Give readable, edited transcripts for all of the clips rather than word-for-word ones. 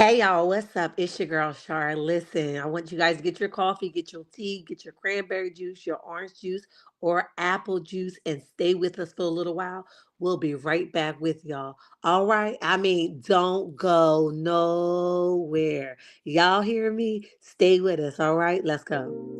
Hey y'all, what's up? It's your girl Shar. Listen, I want you guys to get your coffee, get your tea, get your cranberry juice, your orange juice, or apple juice, and stay with us for a little while. We'll be right back with y'all. All right? Don't go nowhere. Y'all hear me? Stay with us. All right? Let's go.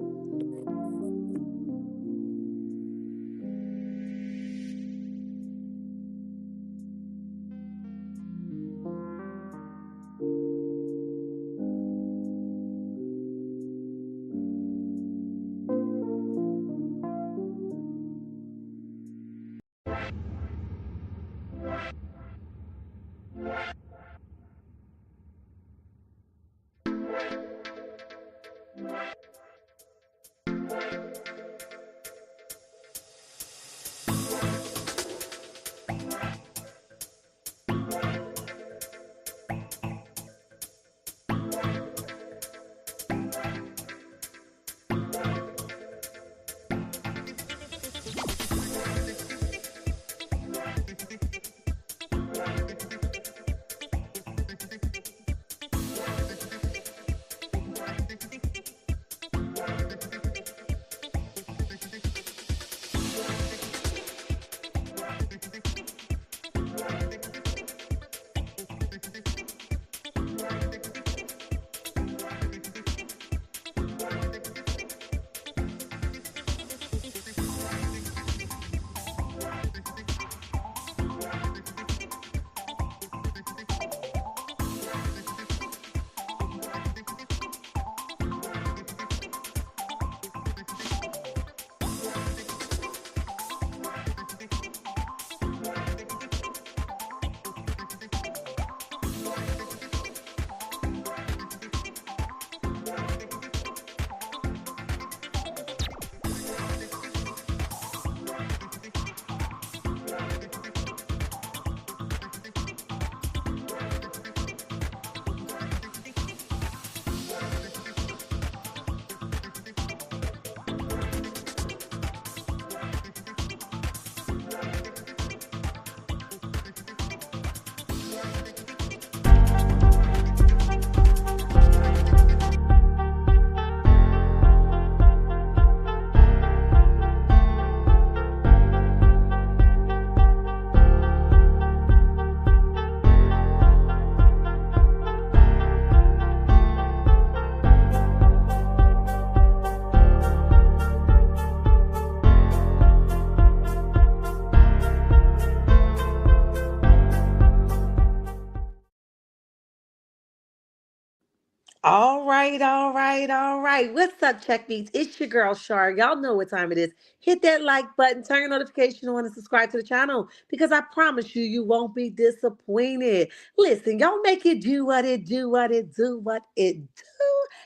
All right. What's up, checkmates? It's your girl Shar. Y'all know what time it is. Hit that like button, turn your notification on, and subscribe to the channel because I promise you, you won't be disappointed. Listen, y'all make it do what it do, what it do, what it do.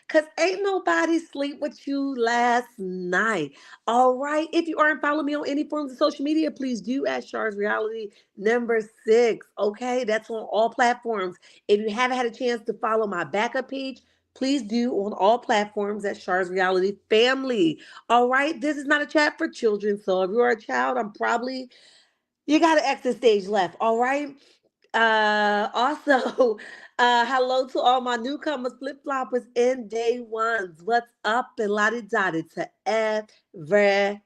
Cause ain't nobody sleep with you last night. All right. If you aren't following me on any forms of social media, please do at Shar's Reality number 6. Okay, that's on all platforms. If you haven't had a chance to follow my backup page, please do on all platforms at Shar's Reality Family. All right, this is not a chat for children, so if you're a child, you got to exit stage left. All right. Also, hello to all my newcomers, flip floppers, and day ones. What's up, and lottie dotty to everybody.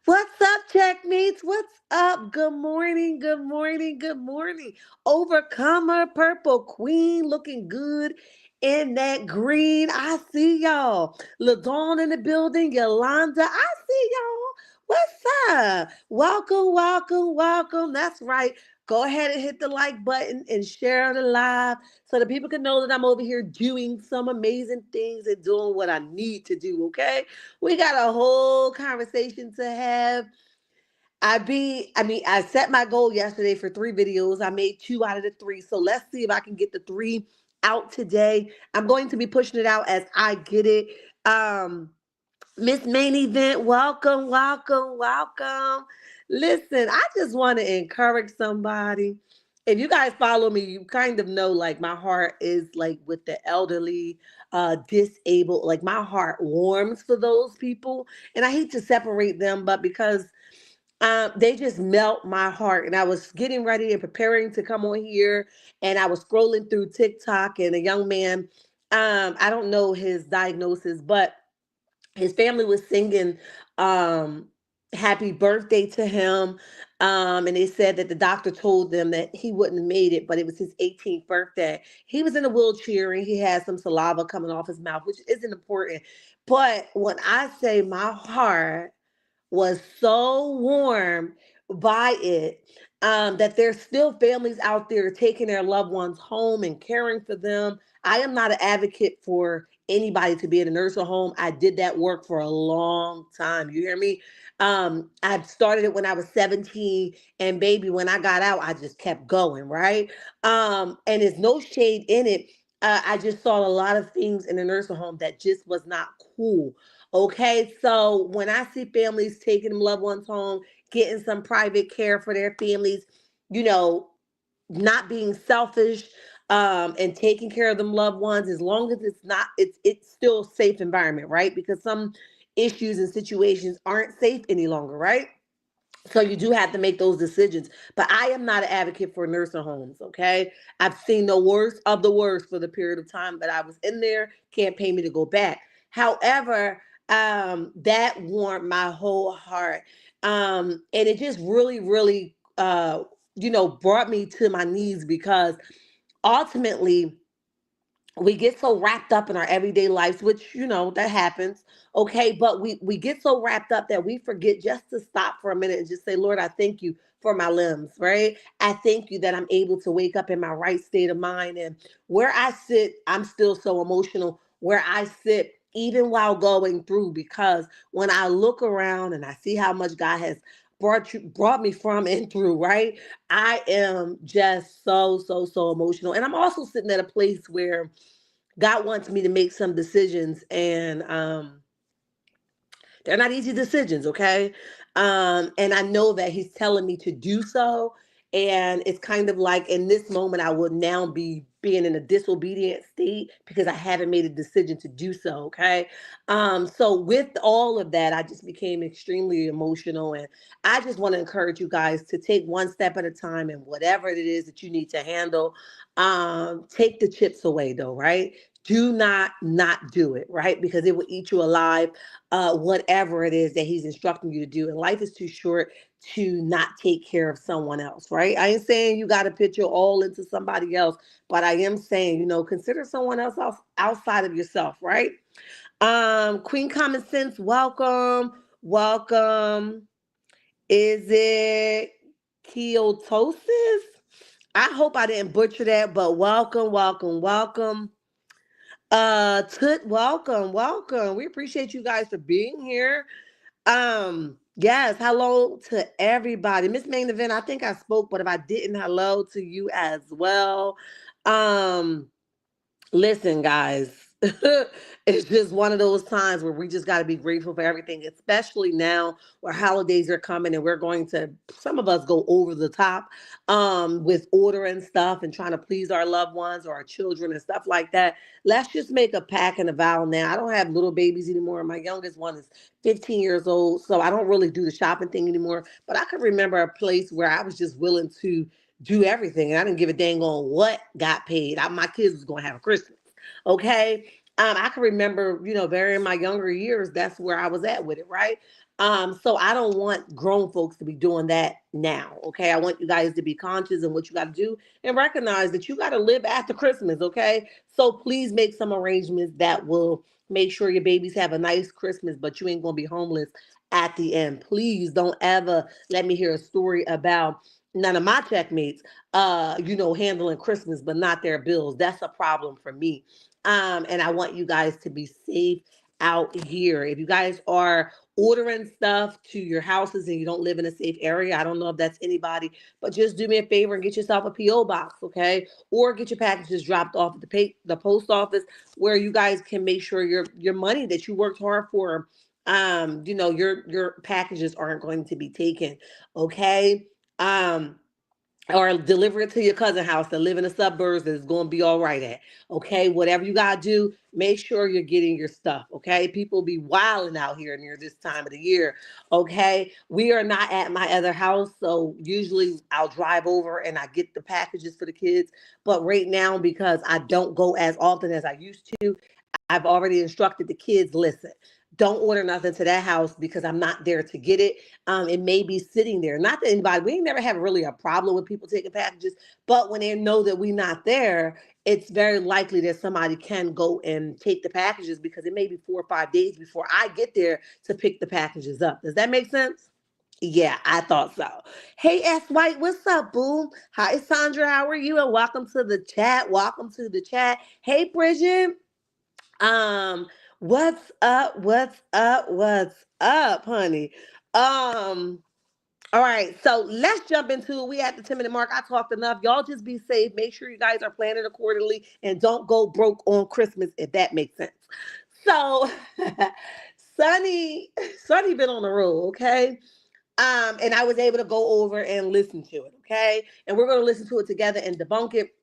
What's up, checkmates? What's up? Good morning, good morning, good morning. Overcomer, purple queen, looking good in that green. I see y'all. LaDawn in the building, Yolanda. I see y'all. What's up? Welcome, welcome, welcome. That's right. Go ahead and hit the like button and share the live so that people can know that I'm over here doing some amazing things and doing what I need to do, okay? We got a whole conversation to have. I set my goal yesterday for 3 videos. I made 2 out of the 3. So let's see if I can get the 3 out today. I'm going to be pushing it out as I get it. Um Miss Main Event, welcome, welcome, welcome. Listen, I just want to encourage somebody. If you guys follow me, you kind of know like my heart is like with the elderly, disabled. Like my heart warms for those people. And I hate to separate them, but because They just melt my heart. And I was getting ready and preparing to come on here, and I was scrolling through TikTok, and a young man, I don't know his diagnosis, but his family was singing um happy birthday to him, and they said that the doctor told them that he wouldn't have made it, but it was his 18th birthday. He was in a wheelchair and he had some saliva coming off his mouth, which isn't important. But when I say my heart was so warm by it, that there's still families out there taking their loved ones home and caring for them. I am not an advocate for anybody to be in a nursing home. I did that work for a long time. You hear me? I started it when I was 17, and baby, when I got out, I just kept going, right? And there's no shade in it. I just saw a lot of things in the nursing home that just was not cool. Okay, so when I see families taking them loved ones home, getting some private care for their families, you know, not being selfish, and taking care of them loved ones, as long as it's not, it's still a safe environment, right? Because some issues and situations aren't safe any longer, right? So you do have to make those decisions. But I am not an advocate for nursing homes, okay? I've seen the worst of the worst for the period of time that I was in there. Can't pay me to go back. However, that warmed my whole heart. And it just really, really, brought me to my knees, because ultimately, we get so wrapped up in our everyday lives, which that happens. Okay, but we get so wrapped up that we forget just to stop for a minute and just say, Lord, I thank you for my limbs, right? I thank you that I'm able to wake up in my right state of mind. And where I sit, I'm still so emotional where I sit, even while going through, because when I look around and I see how much God has brought me from and through, right? I am just so emotional. And I'm also sitting at a place where God wants me to make some decisions, and they're not easy decisions, okay? And I know that he's telling me to do so. And it's kind of like in this moment, I would now be being in a disobedient state because I haven't made a decision to do so, okay? So with all of that, I just became extremely emotional. And I just want to encourage you guys to take one step at a time, and whatever it is that you need to handle, take the chips away though, right? Do not do it, right? Because it will eat you alive, whatever it is that he's instructing you to do. And life is too short to not take care of someone else, right? I ain't saying you got to put your all into somebody else, but I am saying, consider someone else outside of yourself, right? Queen Common Sense, welcome, welcome. Is it Keotosis? I hope I didn't butcher that, but welcome, welcome, welcome. Tut, welcome, welcome. We appreciate you guys for being here. Yes, hello to everybody. Miss Main Event, I think I spoke, but if I didn't, hello to you as well. Um, Listen, guys, it's just one of those times where we just got to be grateful for everything, especially now where holidays are coming and we're going to, some of us go over the top with ordering stuff and trying to please our loved ones or our children and stuff like that. Let's just make a pact and a vow now. I don't have little babies anymore. My youngest one is 15 years old, so I don't really do the shopping thing anymore. But I can remember a place where I was just willing to do everything, and I didn't give a dang on what got paid. My kids was going to have a Christmas, okay? I can remember, very in my younger years, that's where I was at with it, right? So I don't want grown folks to be doing that now, okay? I want you guys to be conscious of what you got to do and recognize that you got to live after Christmas, okay? So please make some arrangements that will make sure your babies have a nice Christmas, but you ain't gonna be homeless at the end. Please don't ever let me hear a story about none of my checkmates, handling Christmas, but not their bills. That's a problem for me. And I want you guys to be safe out here. If you guys are ordering stuff to your houses and you don't live in a safe area, I don't know if that's anybody, but just do me a favor and get yourself a PO box, okay? Or get your packages dropped off at the post office, where you guys can make sure your money that you worked hard for, your packages aren't going to be taken, okay? Um, or deliver it to your cousin house that live in the suburbs that's going to be all right at. Okay, whatever you got to do, make sure you're getting your stuff. Okay, people be wilding out here near this time of the year. Okay, we are not at my other house, so usually I'll drive over and I get the packages for the kids. But right now, because I don't go as often as I used to, I've already instructed the kids, listen, don't order nothing to that house because I'm not there to get it. It may be sitting there. Not that anybody, we ain't never had really a problem with people taking packages, but when they know that we're not there, it's very likely that somebody can go and take the packages because it may be 4 or 5 days before I get there to pick the packages up. Does that make sense? Yeah, I thought so. Hey, S. White, what's up, boo? Hi, Sandra. How are you? And welcome to the chat. Welcome to the chat. Hey, Bridget. Um, what's up? What's up? What's up, honey? Um, all right, so let's jump into it. We at the 10-minute mark. I talked enough. Y'all just be safe. Make sure you guys are planning accordingly and don't go broke on Christmas, if that makes sense. So Sunny, Sunny been on the road, okay? And I was able to go over and listen to it, okay? And we're gonna listen to it together and debunk it.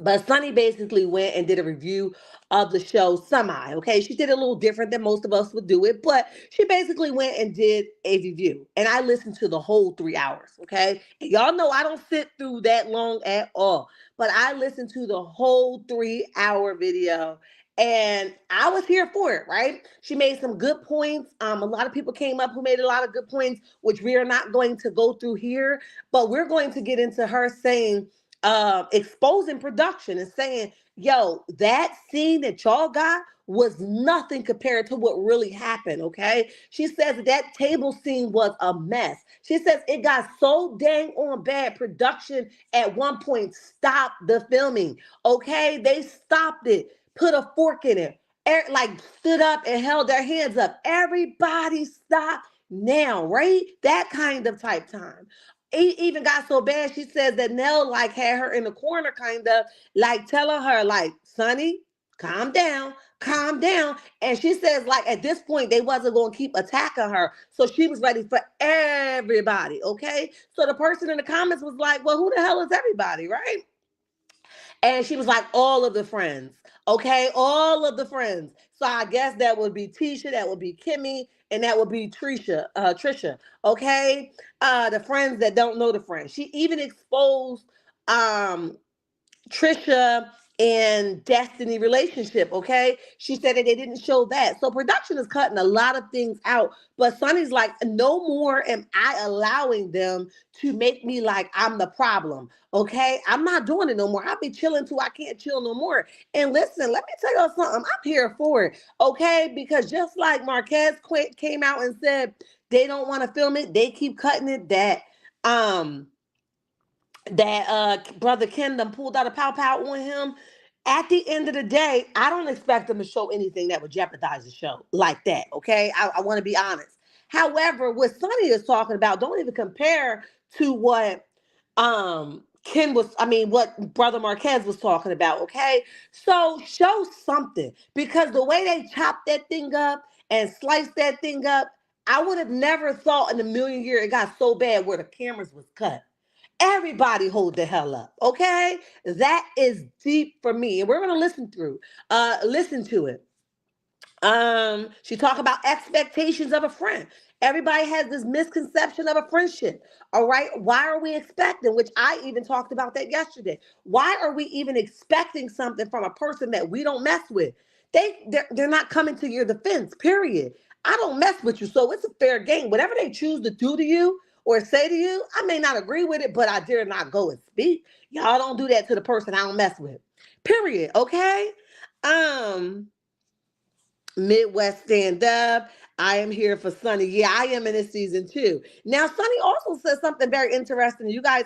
But Sunny basically went and did a review of the show Semi. Okay, she did it a little different than most of us would do it, but she basically went and did a review. And I listened to the whole 3 hours. Okay, and y'all know I don't sit through that long at all, but I listened to the whole 3 hour video. And I was here for it, right? She made some good points. A lot of people came up who made a lot of good points, which we are not going to go through here, but we're going to get into her saying exposing production and saying, yo, that scene that y'all got was nothing compared to what really happened. Okay. She says that table scene was a mess. She says it got so dang on bad. Production at one point stopped the filming. Okay. They stopped it, put a fork in it, like stood up and held their hands up. Everybody stop now, right? That kind of type time. It even got so bad, she says that Nell like had her in the corner, kind of like telling her, like, Sunny, calm down, calm down. And she says, like, at this point, they wasn't going to keep attacking her. So she was ready for everybody, okay? So the person in the comments was like, well, who the hell is everybody, right? And she was like, all of the friends. Okay, all of the friends. So I guess that would be Tisha, that would be Kimmy, and that would be Tricia. Okay. The friends that don't know the friends. She even exposed um Trisha and Destiny relationship, okay? She said that they didn't show that. So production is cutting a lot of things out. But Sunny's like, no more am I allowing them to make me like I'm the problem, okay? I'm not doing it no more. I'll be chilling till I can't chill no more. And listen, let me tell you something. I'm here for it, okay? Because just like Marquez came out and said they don't want to film it, they keep cutting it, um brother Ken done pulled out a pow pow on him. At the end of the day, I don't expect them to show anything that would jeopardize the show like that. Okay, I want to be honest. However, what Sunny is talking about don't even compare to what what brother Marquez was talking about. Okay, so show something, because the way they chopped that thing up and sliced that thing up, I would have never thought in a million years it got so bad where the cameras was cut. Everybody hold the hell up, okay? That is deep for me. And we're gonna listen to it. She talked about expectations of a friend. Everybody has this misconception of a friendship. All right. Why are we expecting? Which I even talked about that yesterday. Why are we even expecting something from a person that we don't mess with? They're not coming to your defense, period. I don't mess with you. So it's a fair game. Whatever they choose to do to you or say to you, I may not agree with it, but I dare not go and speak. Y'all don't do that to the person I don't mess with. Period. Okay. Um, Midwest Stand Up. I am here for Sunny. Yeah, I am in this season too. Now, Sunny also said something very interesting. You guys,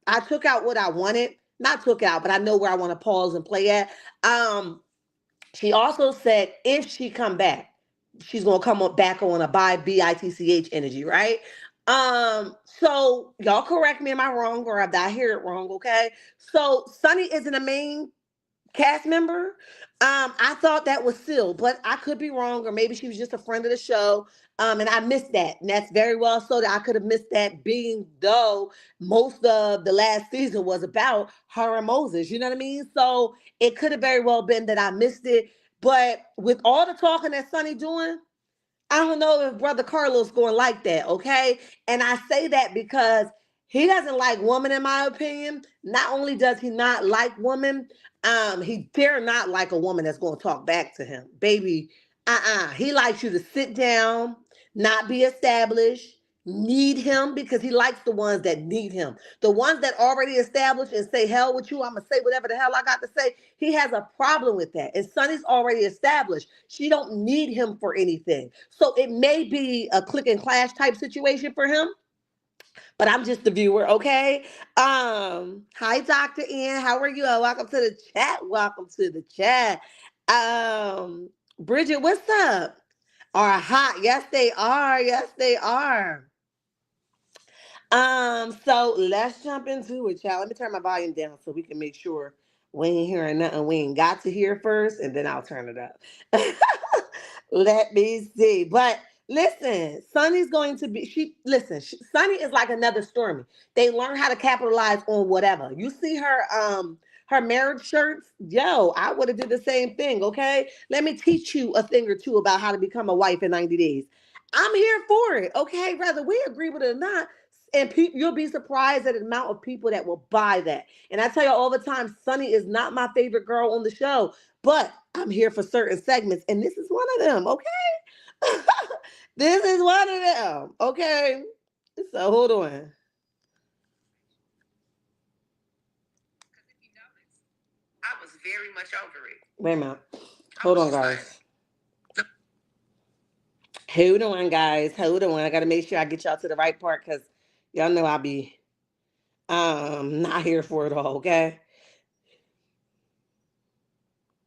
I took out what I wanted. Not took out, but I know where I want to pause and play at. She also said if she come back, she's gonna back on a bitch energy, right? So y'all correct me, am I wrong or did I hear it wrong? Okay. So Sunny isn't a main cast member. I thought that was Syl, but I could be wrong, or maybe she was just a friend of the show. And I missed that. And that's very well so that I could have missed that, being though most of the last season was about her and Moses. You know what I mean? So it could have very well been that I missed it. But with all the talking that Sunny doing, I don't know if Brother Carlos going like that, okay? And I say that because he doesn't like women, in my opinion. Not only does he not like women, he dare not like a woman that's going to talk back to him. Baby, He likes you to sit down, not be established, need him, because he likes the ones that need him. The ones that already established and say, hell with you, I'm going to say whatever the hell I got to say. He has a problem with that. And Sunny's already established. She don't need him for anything. So it may be a click and clash type situation for him, but I'm just the viewer, okay? Hi, Dr. N. How are you? Welcome to the chat. Welcome to the chat. Bridget, what's up? Are hot. Yes, they are. Yes, they are. So let's jump into it, y'all. Let me turn my volume down so we can make sure we ain't hearing nothing we ain't got to hear first, and then I'll turn it up. Let me see. But listen, Sunny's going to be, Sunny is like another Stormy. They learn how to capitalize on whatever. You see her marriage shirts? Yo, I would have did the same thing, okay? Let me teach you a thing or two about how to become a wife in 90 days. I'm here for it, okay? Whether we agree with it or not. And you'll be surprised at the amount of people that will buy that. And I tell you all the time, Sunny is not my favorite girl on the show, but I'm here for certain segments, and this is one of them, okay? This is one of them, okay? So hold on. I was very much over it. Wait a minute. Hold on, guys. Hold on, guys. Hold on. I got to make sure I get y'all to the right part, because y'all know I'll be not here for it all, okay?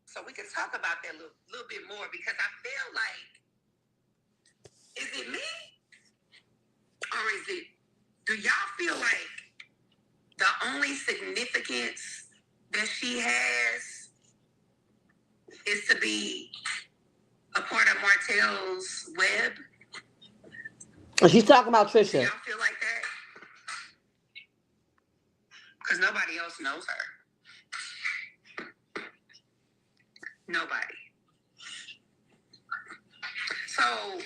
So we can talk about that a little bit more, because I feel like, is it me? Or is it, do y'all feel like the only significance that she has is to be a part of Martell's web? She's talking about Trisha. Do y'all feel like that? Because nobody else knows her. Nobody. So,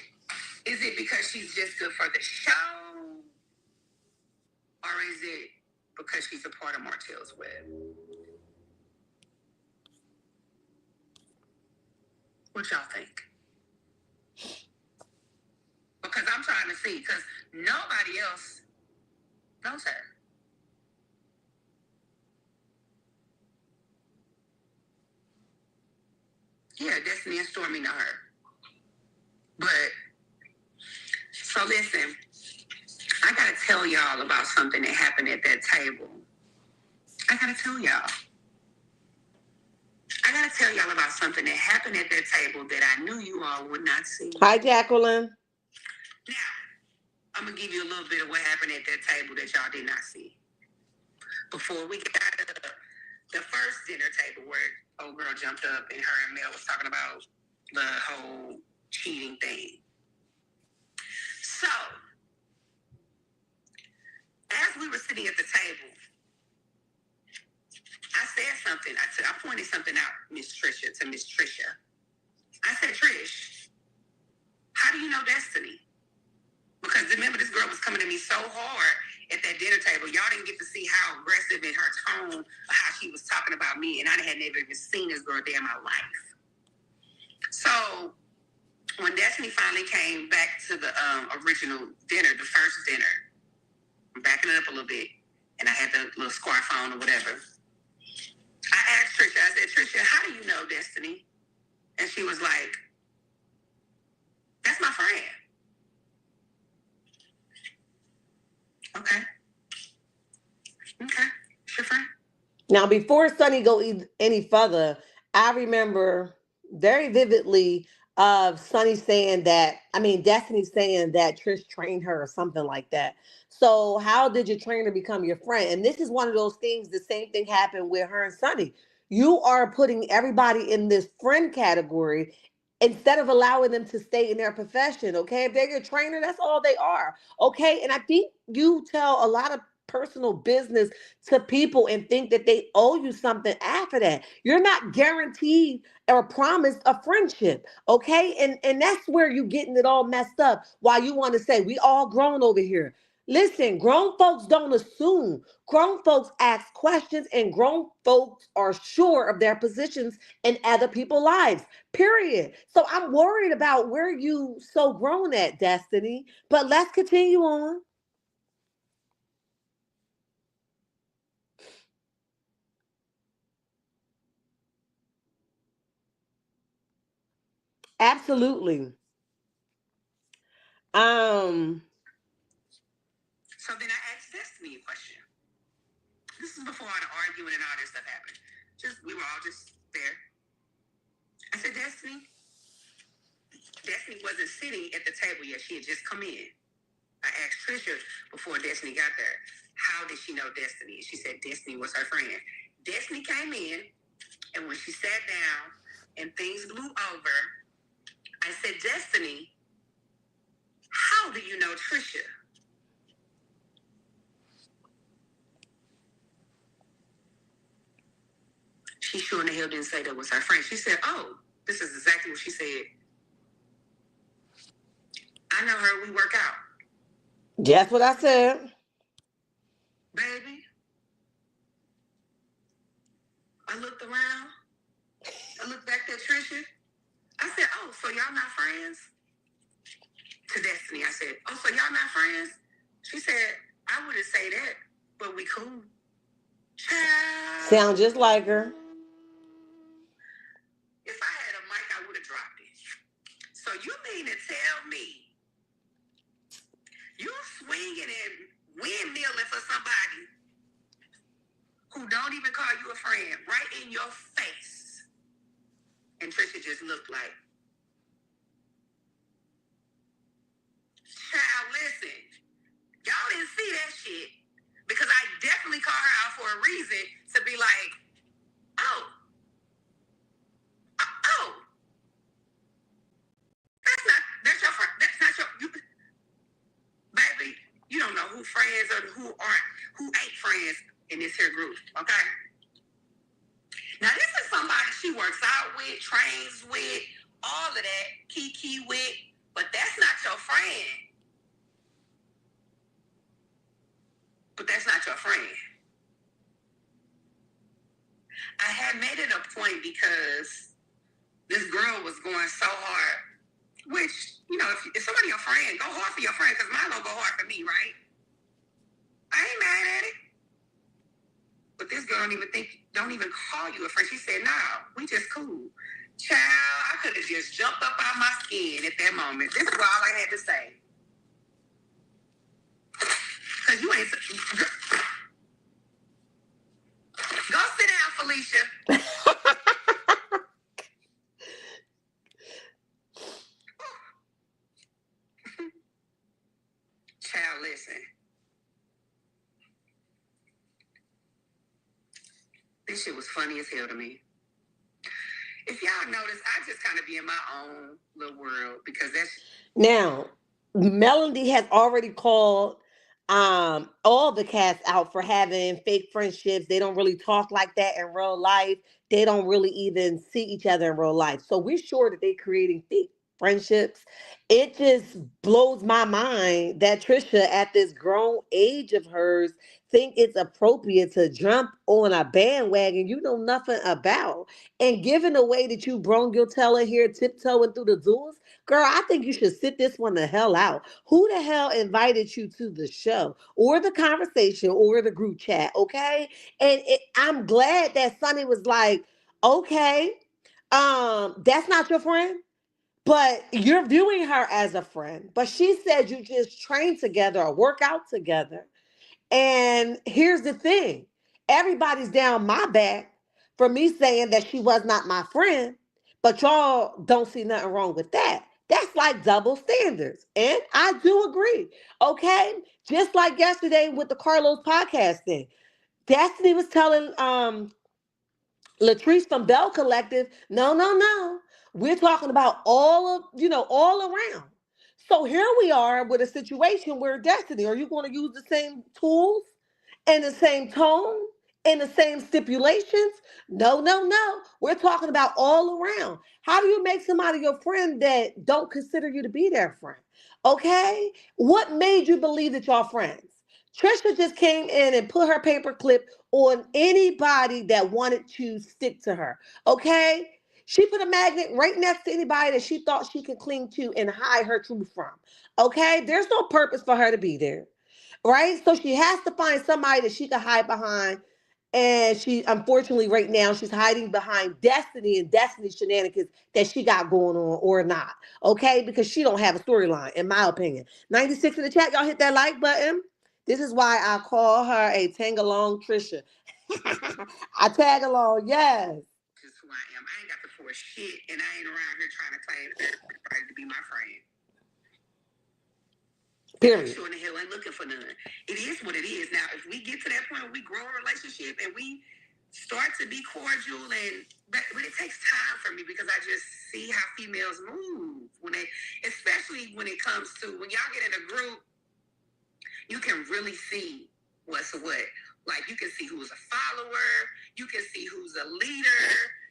is it because she's just good for the show? Or is it because she's a part of Martell's web? What y'all think? Because I'm trying to see, because nobody else knows her. Yeah, Destiny and Stormy know her. But, so listen, I gotta tell y'all about something that happened at that table. I gotta tell y'all about something that happened at that table that I knew you all would not see. Hi, Jacqueline. Now, I'm gonna give you a little bit of what happened at that table that y'all did not see. Before we got to the first dinner table where old girl jumped up and her and Nell was talking about the whole cheating thing. So, as we were sitting at the table, I said something. I pointed something out, to Miss Tricia. I said, Trish, how do you know Destiny? Because remember, this girl was coming to me so hard at that dinner table. Y'all didn't get to see how aggressive in her tone, or how she was talking about me, and I had never even seen this girl a day in my life. So when Destiny finally came back to the original dinner, the first dinner, I'm backing it up a little bit, and I had the little scarf on or whatever. I asked Tricia, I said, Tricia, how do you know Destiny? And she was like, that's my friend. Okay. It's your friend. Now, before Sunny go any further, I remember very vividly of Destiny saying that Trish trained her or something like that. So how did your trainer become your friend? And this is one of those things, the same thing happened with her and Sunny. You are putting everybody in this friend category, instead of allowing them to stay in their profession. Okay, if they're your trainer, that's all they are. Okay, and I think you tell a lot of personal business to people and think that they owe you something after that. You're not guaranteed or promised a friendship. Okay, and that's where you getting it all messed up. Why you want to say we all grown over here? Listen, grown folks don't assume. Grown folks ask questions, and grown folks are sure of their positions in other people's lives. Period. So I'm worried about where you so grown at, Destiny. But let's continue on. Absolutely. Um, So then I asked Destiny a question. This is before all the arguing and all this stuff happened. Just we were all just there. I said, Destiny wasn't sitting at the table yet. She had just come in. I asked Tricia before Destiny got there, how did she know Destiny? She said Destiny was her friend. Destiny came in, and when she sat down and things blew over, I said, Destiny, how do you know Tricia? She sure in the hell didn't say that was her friend. She said, oh, this is exactly what she said. I know her, we work out. that's what I said. Baby, I looked around. I looked back at Tricia. I said, oh, so y'all not friends? To Destiny, I said, oh, so y'all not friends? She said, I wouldn't say that, but we cool. Child. Sound just like her. If I had a mic, I would have dropped it. So you mean to tell me you swinging and windmilling for somebody who don't even call you a friend right in your face? And Trisha just looked like, child, listen, y'all didn't see that shit because I definitely called her out for a reason to be like, oh, oh, that's your friend. That's not your, baby, you don't know who friends are, who aren't, who ain't friends in this here group, okay? Now, this is somebody she works out with, trains with, all of that, kiki with, but that's not your friend. But that's not your friend. I had made it a point because this girl was going so hard, which, you know, if somebody your friend, go hard for your friend, because mine don't go hard for me, right? I ain't mad at it. But this girl don't even call you a friend. She said, nah, we just cool. Child, I could have just jumped up out my skin at that moment. This is all I had to say. Because you ain't... Go sit down, Felicia. Child, listen. This shit was funny as hell to me. If y'all notice, I just kind of be in my own little world because that's... Now, Melody has already called all the cats out for having fake friendships. They don't really talk like that in real life. They don't really even see each other in real life. So we're sure that they're creating fake friendships. It just blows my mind that Trisha, at this grown age of hers, think it's appropriate to jump on a bandwagon you know nothing about, and given the way that you brung your teller here tiptoeing through the doors. Girl, I think you should sit this one the hell out. Who the hell invited you to the show or the conversation or the group chat? Okay. And I'm glad that Sunny was like, okay, that's not your friend, but you're viewing her as a friend. But she said you just train together or work out together. And here's the thing, everybody's down my back for me saying that she was not my friend, but y'all don't see nothing wrong with that. That's like double standards. And I do agree. Okay. Just like yesterday with the Carlos podcast thing. Destiny was telling Latrice from Bell Collective, no, no, no. We're talking about all around. So here we are with a situation where Destiny, are you going to use the same tools and the same tone and the same stipulations? No, no, no. We're talking about all around. How do you make somebody your friend that don't consider you to be their friend? Okay? What made you believe that y'all friends? Trisha just came in and put her paper clip on anybody that wanted to stick to her. Okay? She put a magnet right next to anybody that she thought she could cling to and hide her truth from. Okay? There's no purpose for her to be there. Right? So she has to find somebody that she can hide behind. And she, unfortunately, right now, she's hiding behind Destiny and Destiny's shenanigans that she got going on or not. Okay? Because she don't have a storyline, in my opinion. 96 in the chat, y'all hit that like button. This is why I call her a tang-along Tricia. I tag along, yes. Just who I am. I ain't got to force shit, and I ain't around here trying to claim everybody to be my friend. Period. Sure in the hell ain't looking for none. It is what it is. Now, if we get to that point where we grow a relationship and we start to be cordial, but it takes time for me because I just see how females move especially when it comes to when y'all get in a group, you can really see what's what. Like you can see who's a follower, you can see who's a leader,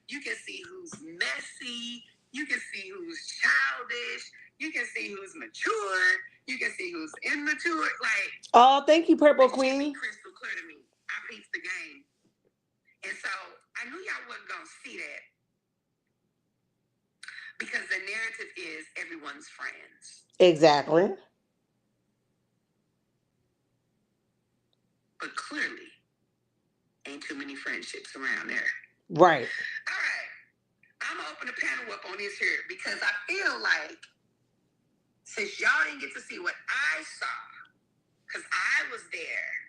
you can see who's messy, you can see who's childish, you can see who's mature. You can see who's immature. Like, oh, thank you, Purple Queen. Crystal clear to me. I pieced the game, and so I knew y'all wasn't gonna see that because the narrative is everyone's friends. Exactly. But clearly, ain't too many friendships around there. Right. All right, I'm gonna open the panel up on this here because I feel like since y'all didn't get to see what I saw, because I was there.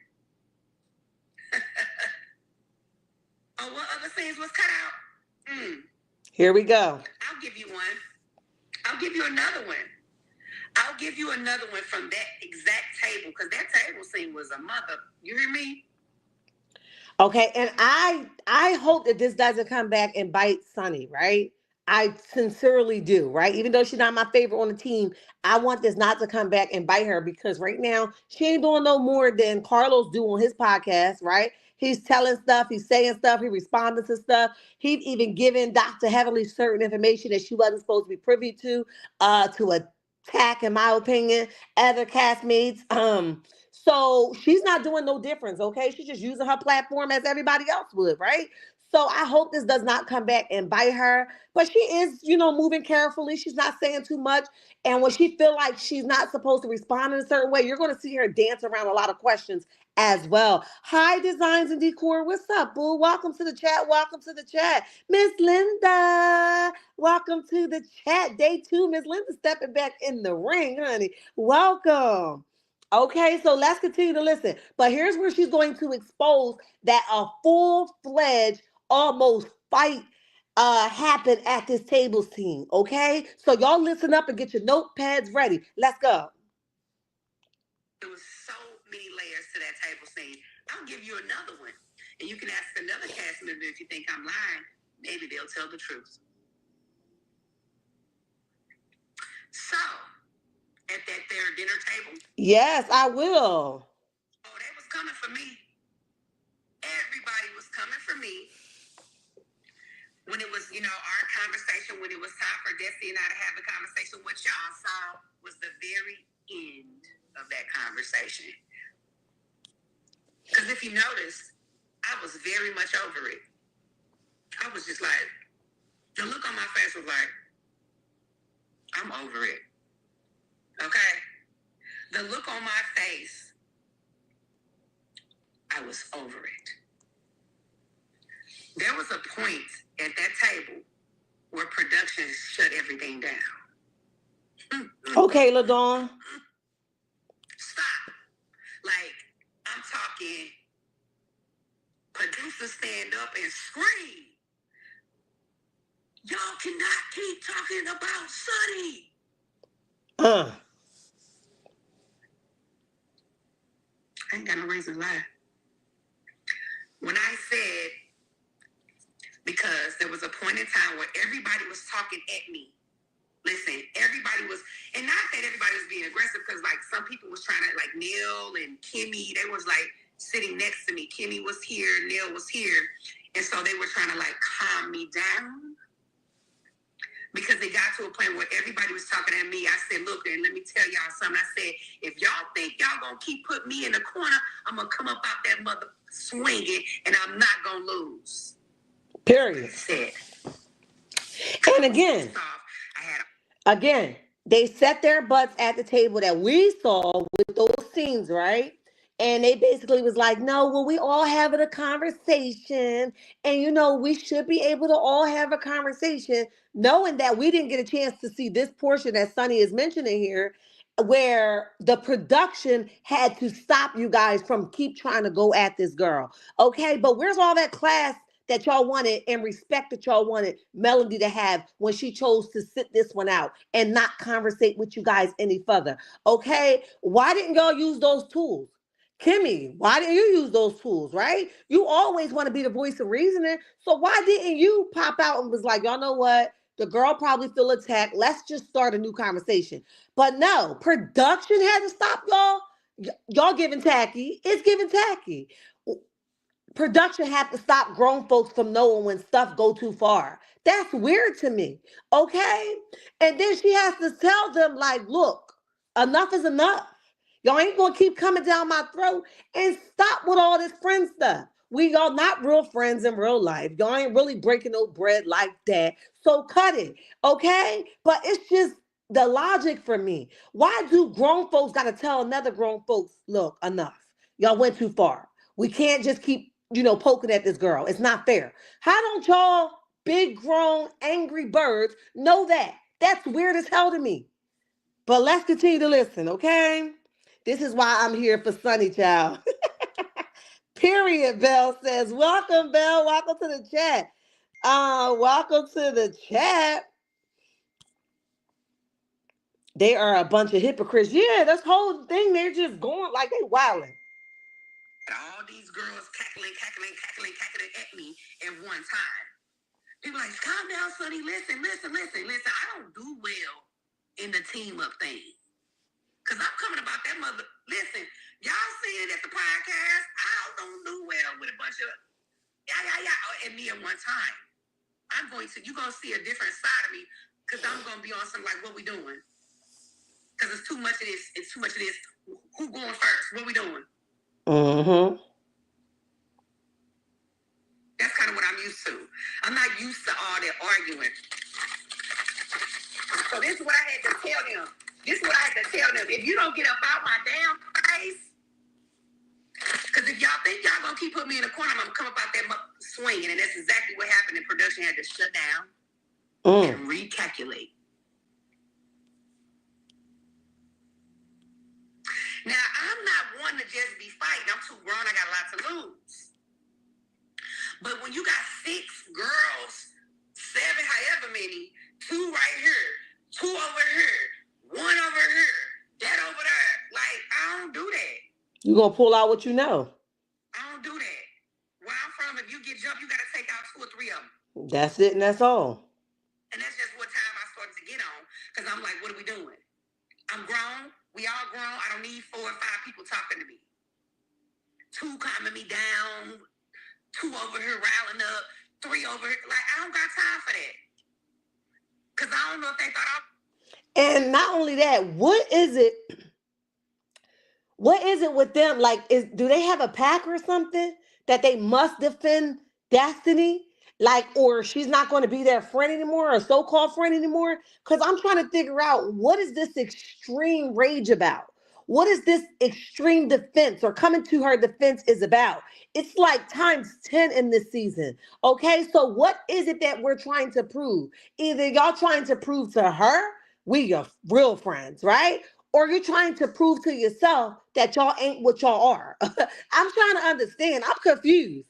Oh, what other scenes was cut out? Here we go. I'll give you one. I'll give you another one. I'll give you another one from that exact table because that table scene was a mother. You hear me? Okay, and I hope that this doesn't come back and bite Sunni, right? I sincerely do, right? Even though she's not my favorite on the team, I want this not to come back and bite her because right now she ain't doing no more than Carlos do on his podcast, right? He's telling stuff, he's saying stuff, he responded to stuff. He's even given Dr. Heavenly certain information that she wasn't supposed to be privy to attack, in my opinion, other castmates. So she's not doing no difference, okay? She's just using her platform as everybody else would, right? So I hope this does not come back and bite her. But she is, moving carefully. She's not saying too much. And when she feel like she's not supposed to respond in a certain way, you're going to see her dance around a lot of questions as well. Hi, Designs and Decor. What's up, boo? Welcome to the chat. Welcome to the chat. Miss Linda, welcome to the chat. Day 2, Miss Linda stepping back in the ring, honey. Welcome. Okay, so let's continue to listen. But here's where she's going to expose that a full-fledged almost fight happened at this table scene. Okay? So y'all listen up and get your notepads ready. Let's go. There was so many layers to that table scene. I'll give you another one. And you can ask another cast member if you think I'm lying. Maybe they'll tell the truth. So, at that there dinner table? Yes, I will. Oh, that was coming for me. Everybody was coming for me. When it was, our conversation, when it was time for Destiny and I to have the conversation, what y'all saw was the very end of that conversation. Because if you notice, I was very much over it. I was just like, the look on my face was like, I'm over it. Okay? The look on my face, I was over it. There was a point at that table where production shut everything down. Okay, LaDawn. Stop. Like, I'm talking, producers stand up and scream. Y'all cannot keep talking about Sunni. I ain't got no reason to lie. When I said, because there was was a point in time where everybody was talking at me. Listen, everybody was, and not that everybody was being aggressive, because like some people was trying to, like Nell and Kimmy, they was like sitting next to me. Kimmy was here, Nell was here, and so they were trying to like calm me down, because they got to a point where everybody was talking at me. I said, look, and let me tell y'all something. I said, if y'all think y'all gonna keep putting me in the corner, I'm gonna come up out that mother swinging, and I'm not gonna lose. Period. Said. And again, they set their butts at the table that we saw with those scenes, right? And they basically was like, no, well, we all having a conversation. And, we should be able to all have a conversation, knowing that we didn't get a chance to see this portion that Sunni is mentioning here, where the production had to stop you guys from keep trying to go at this girl. Okay, but where's all that class that y'all wanted and respect that y'all wanted Melody to have when she chose to sit this one out and not conversate with you guys any further? Okay, why didn't y'all use those tools? Kimmy, why didn't you use those tools, right? You always want to be the voice of reasoning. So why didn't you pop out and was like, y'all know what? The girl probably feel attacked. Let's just start a new conversation. But no, production had to stop y'all. Y'all giving tacky. It's giving tacky. Production had to stop grown folks from knowing when stuff go too far. That's weird to me. Okay? And then she has to tell them, like, look, enough is enough. Y'all ain't gonna keep coming down my throat, and stop with all this friend stuff. We y'all not real friends in real life. Y'all ain't really breaking no bread like that. So cut it. Okay? But it's just the logic for me. Why do grown folks gotta tell another grown folks, look, enough. Y'all went too far. We can't just keep poking at this girl. It's not fair. How don't y'all big grown angry birds know that? That's weird as hell to me. But let's continue to listen, okay? This is why I'm here for Sunni, child. Period, Belle says. Welcome, Belle. Welcome to the chat. Welcome to the chat. They are a bunch of hypocrites. Yeah, this whole thing, they're just going like they wilding. All these girls cackling at me at one time. People like, calm down, Sunni. Listen. I don't do well in the team up thing. Because I'm coming about that mother. Listen, y'all see it at the podcast. I don't do well with a bunch of at me at one time. You're going to see a different side of me, because I'm going to be on some like, what we doing? Because it's too much of this. It's too much of this. Who going first? What we doing? Mm-hmm. That's kind of what I'm used to. I'm not used to all that arguing. So this is what I had to tell them. If you don't get up out my damn face, because if y'all think y'all gonna keep putting me in the corner, I'm gonna come up out there swinging, and that's exactly what happened. And production had to shut down and recalculate. Now, I'm not one to just be fighting. I'm too grown. I got a lot to lose. But when you got 6 girls, 7, however many, 2 right here, 2 over here, 1 over here, that over there, like, I don't do that. You gonna pull out what you know. I don't do that. Where I'm from, if you get jumped, you got to take out 2 or 3 of them. That's it, and that's all. And that's just what time I started to get on, because I'm like, what are we doing? I'm grown. We all grown. I don't need 4 or 5 people talking to me. 2 calming me down, 2 over here riling up, 3 over here. Like, I don't got time for that. Because I don't know if they thought I... And not only that, what is it with them? Like, do they have a pack or something that they must defend Destiny? Like, or she's not going to be their friend anymore, or so-called friend anymore? Because I'm trying to figure out, what is this extreme rage about? What is this extreme defense or coming to her defense is about? It's like times 10 in this season. Okay, so what is it that we're trying to prove? Either y'all trying to prove to her we your real friends, right? Or you're trying to prove to yourself that y'all ain't what y'all are. I'm trying to understand. I'm confused.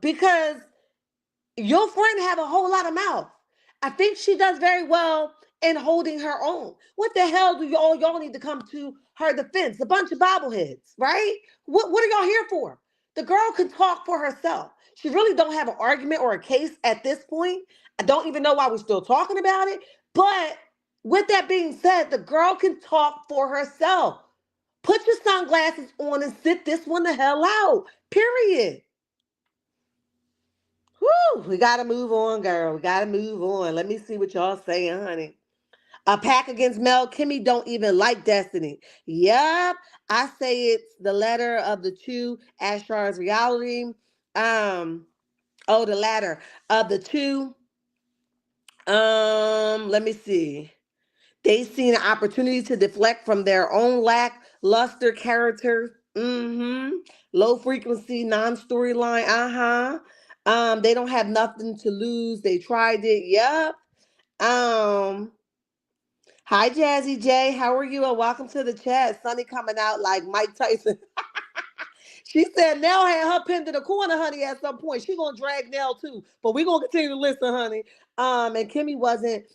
Because your friend have a whole lot of mouth. I think she does very well in holding her own. What the hell do y'all need to come to her defense? A bunch of bobbleheads, right? What are y'all here for? The girl can talk for herself. She really don't have an argument or a case at this point. I don't even know why we're still talking about it. But with that being said, the girl can talk for herself. Put your sunglasses on and sit this one the hell out. Period. Whew, we gotta move on, girl. We gotta move on. Let me see what y'all saying, honey. A pack against Mel. Kimmy don't even like Destiny. Yep. I say it's the letter of the two. Ashar's reality. The latter of the two. Let me see. They seen an opportunity to deflect from their own lackluster character. Low frequency, non-storyline. They don't have nothing to lose. They tried it. Yep. Um, Hi Jazzy J. How are you? And welcome to the chat. Sunny coming out like Mike Tyson. She said Nell had her pinned to the corner, honey, at some point. She gonna drag Nell too. But we gonna continue to listen, honey. And Kimmy wasn't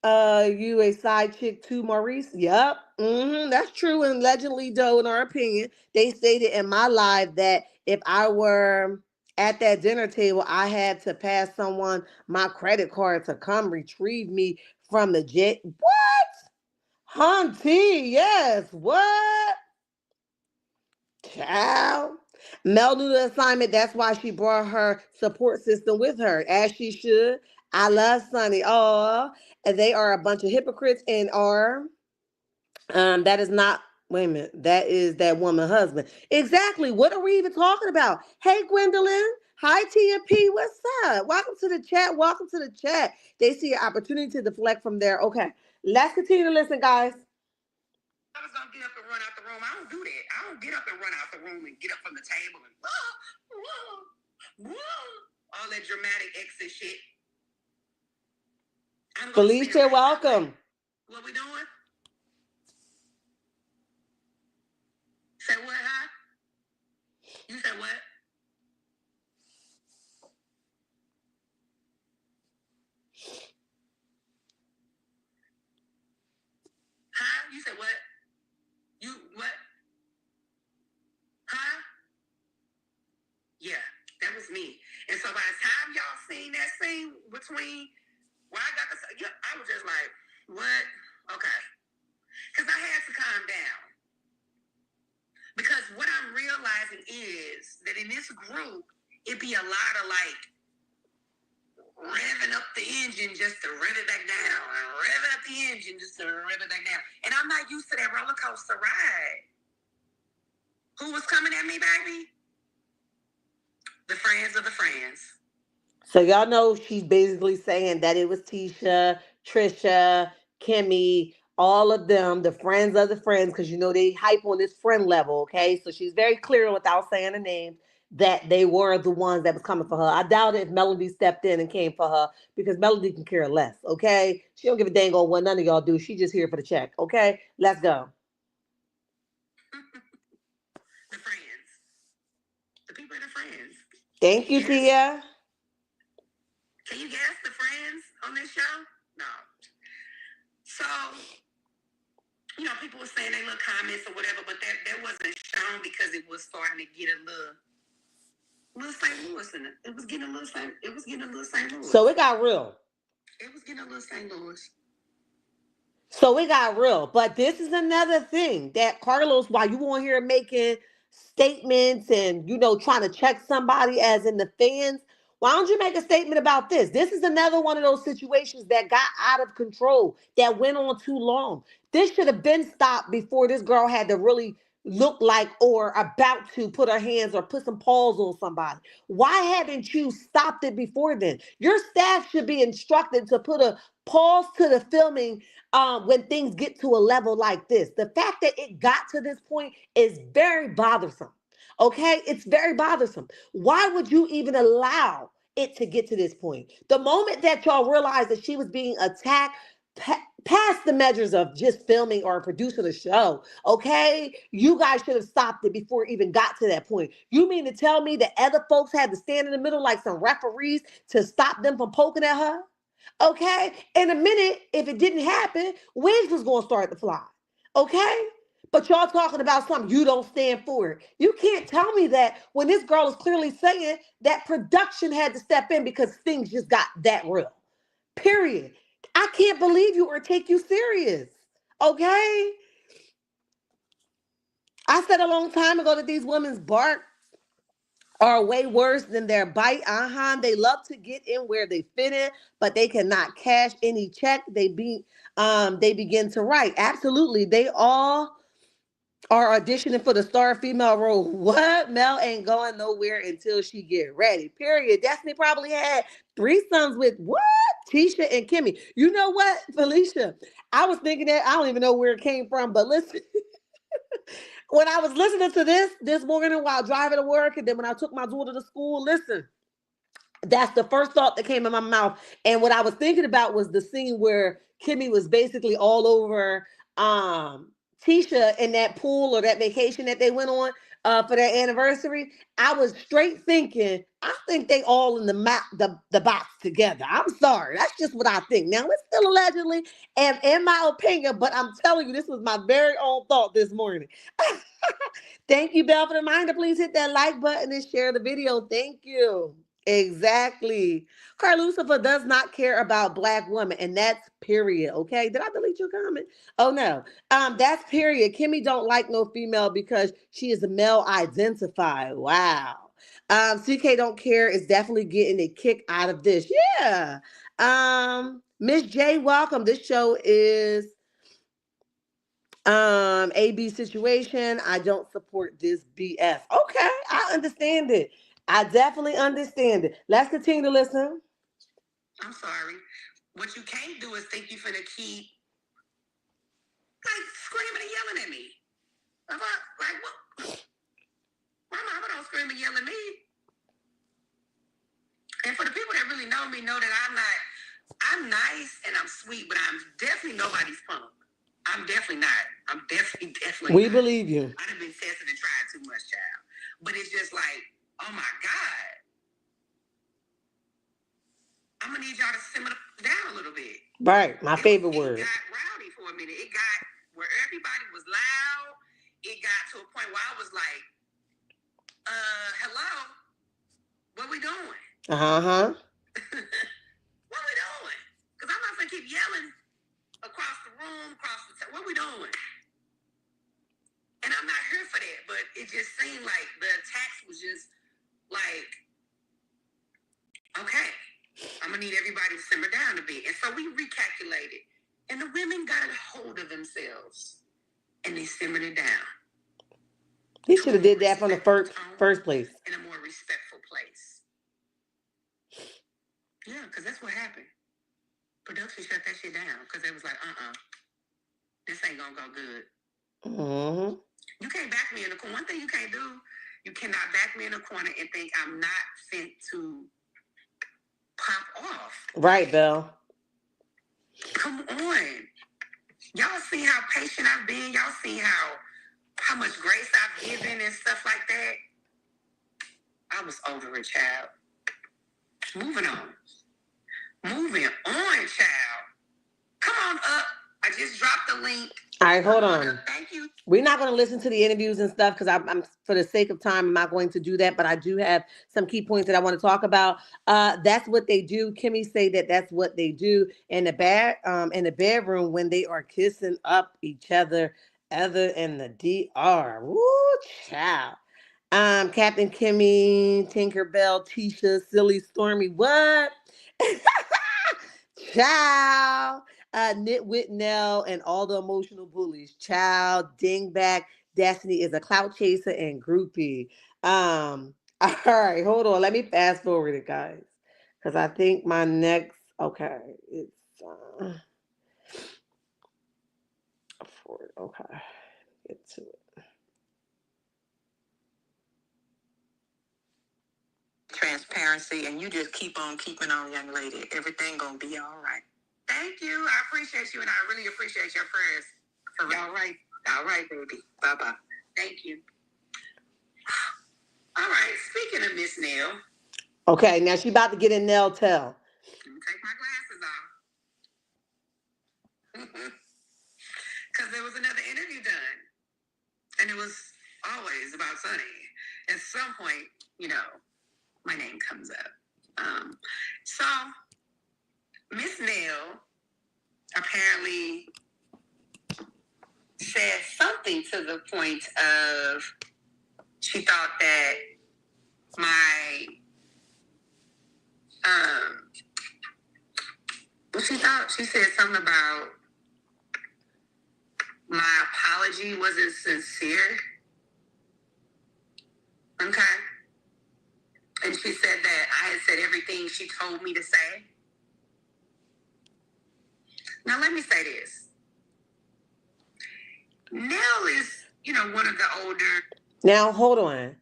you a side chick to Maurice? Yep. That's true. And allegedly, though, in our opinion, they stated in my live that if I were at that dinner table, I had to pass someone my credit card to come retrieve me from the jet. What? Hunty, yes. What? Child. Mel knew the assignment. That's why she brought her support system with her, as she should. I love Sunny. Oh, and they are a bunch of hypocrites and are that is not wait a minute. That is that woman husband. Exactly. What are we even talking about? Hey Gwendolyn. Hi Tia P. What's up? Welcome to the chat. Welcome to the chat. They see an opportunity to deflect from there. Okay. Let's continue to listen, guys. I was gonna get up and run out the room. I don't do that. I don't get up and run out the room and get up from the table and all that dramatic exit shit. Felicia, welcome. What we doing? Say what, huh? You said what? Huh? You said what? You what? Huh? Yeah, that was me. And so by the time y'all seen that scene between I got the, yeah, I was just like, what? Okay. Because I had to calm down. Because what I'm realizing is that in this group, it be a lot of like revving up the engine just to rev it back down, and revving up the engine just to rev it back down. And I'm not used to that roller coaster ride. Who was coming at me, baby? The friends of the friends. So y'all know she's basically saying that it was Tisha, Trisha, Kimmy, all of them, the friends of the friends, because you know they hype on this friend level, okay? So she's very clear without saying the names that they were the ones that was coming for her. I doubt if Melody stepped in and came for her because Melody can care less, okay? She don't give a dang on what none of y'all do. She just here for the check, okay? Let's go. The friends. The people are the friends. Thank you, Tia. Can you guess the friends on this show? No. So, you know, people were saying they little comments or whatever, but that wasn't shown because it was starting to get a little St. Louis in it. It was getting a little St. Louis. So it got real. It was getting a little St. Louis. So it got real. But this is another thing that Carlos, while you on here making statements and, you know, trying to check somebody as in the fans, why don't you make a statement about this? This is another one of those situations that got out of control, that went on too long. This should have been stopped before this girl had to really look like or about to put her hands or put some paws on somebody. Why haven't you stopped it before then? Your staff should be instructed to put a pause to the filming when things get to a level like this. The fact that it got to this point is very bothersome. Okay, it's very bothersome. Why would you even allow it to get to this point? The moment that y'all realized that she was being attacked, past the measures of just filming or producing a show, okay, you guys should have stopped it before it even got to that point. You mean to tell me that other folks had to stand in the middle like some referees to stop them from poking at her? Okay, in a minute, if it didn't happen, wigs was going to start to fly. Okay, But y'all talking about something, you don't stand for it. You can't tell me that when this girl is clearly saying that production had to step in because things just got that real. Period. I can't believe you or take you serious. Okay? I said a long time ago that these women's bark are way worse than their bite. They love to get in where they fit in, but they cannot cash any check. They begin to write. Absolutely. They all are auditioning for the star female role. What? Mel ain't going nowhere until she get ready. Period. Destiny probably had threesomes with what? Tisha and Kimmy. You know what, Felicia? I was thinking that I don't even know where it came from, but listen, when I was listening to this morning while driving to work, and then when I took my daughter to school, listen, that's the first thought that came in my mouth. And what I was thinking about was the scene where Kimmy was basically all over Tisha in that pool or that vacation that they went on for their anniversary. I was straight thinking, I think they all in the box together. I'm sorry. That's just what I think. Now it's still allegedly and in my opinion, but I'm telling you, this was my very own thought this morning. Thank you, Belle, for the reminder. Please hit that like button and share the video. Thank you. Exactly. Carlucifer does not care about black women, and that's period. Okay. Did I delete your comment? Oh no. That's period. Kimmy don't like no female because she is a male identified. Wow. CK don't care is definitely getting a kick out of this. Yeah. Miss J, welcome. This show is AB situation. I don't support this BS. Okay, I understand it. I definitely understand it. Let's continue to listen. I'm sorry. What you can't do is think you finna keep like screaming and yelling at me. Like what? My mama don't scream and yell at me. And for the people that really know me, know that I'm nice and I'm sweet, but I'm definitely nobody's punk. I'm definitely not. I'm definitely We not. believe you. I done been tested and tried too much, child. But it's just like, oh my God. I'm gonna need y'all to simmer down a little bit. Right, my favorite word. It got rowdy for a minute. It got where everybody was loud. It got to a point where I was like, hello? What we doing? Uh-huh. What we doing? Because I'm not gonna keep yelling across the room, what we doing? And I'm not here for that, but it just seemed like the attacks was just like, okay, I'm gonna need everybody to simmer down a bit. And so we recalculated. And the women got a hold of themselves and they simmered it down. He should have did that from the first place. In a more respectful place. Yeah, because that's what happened. Production shut that shit down because it was like, this ain't gonna go good. Mm-hmm. You can't back me in the corner. One thing you can't do, you cannot back me in the corner and think I'm not fit to pop off. Right, Belle. Come on. Y'all see how patient I've been. Y'all see how much grace I've given and stuff like that. I was over it, child. Moving on, child. Come on up. I just dropped the link. All right, hold on. Thank you. We're not going to listen to the interviews and stuff because I'm for the sake of time, I'm not going to do that. But I do have some key points that I want to talk about. That's what they do. Kimmy say that's what they do in the bedroom when they are kissing up each other, other in the DR. Woo, child. Captain Kimmy, Tinkerbell, Tisha, Silly Stormy, what? Child. Nitwit Nell and all the emotional bullies. Child, dingback, Destiny is a clout chaser and groupie. All right, hold on. Let me fast forward it, guys. Because I think my next it's forward. Okay. Get to it. Transparency, and you just keep on keeping on, young lady. Everything gonna be all right. Thank you. I appreciate you, and I really appreciate your prayers. For real. All right, baby. Bye-bye. Thank you. All right. Speaking of Miss Nell. Okay, now she about to get in Nell tell. Let me take my glasses off. Because there was another interview done. And it was always about Sunni. At some point, my name comes up. So Miss Nell apparently said something to the point of she thought that my she said something about my apology wasn't sincere. Okay. And she said that I had said everything she told me to say. Now let me say this. Nell is, one of the older. Now, hold on.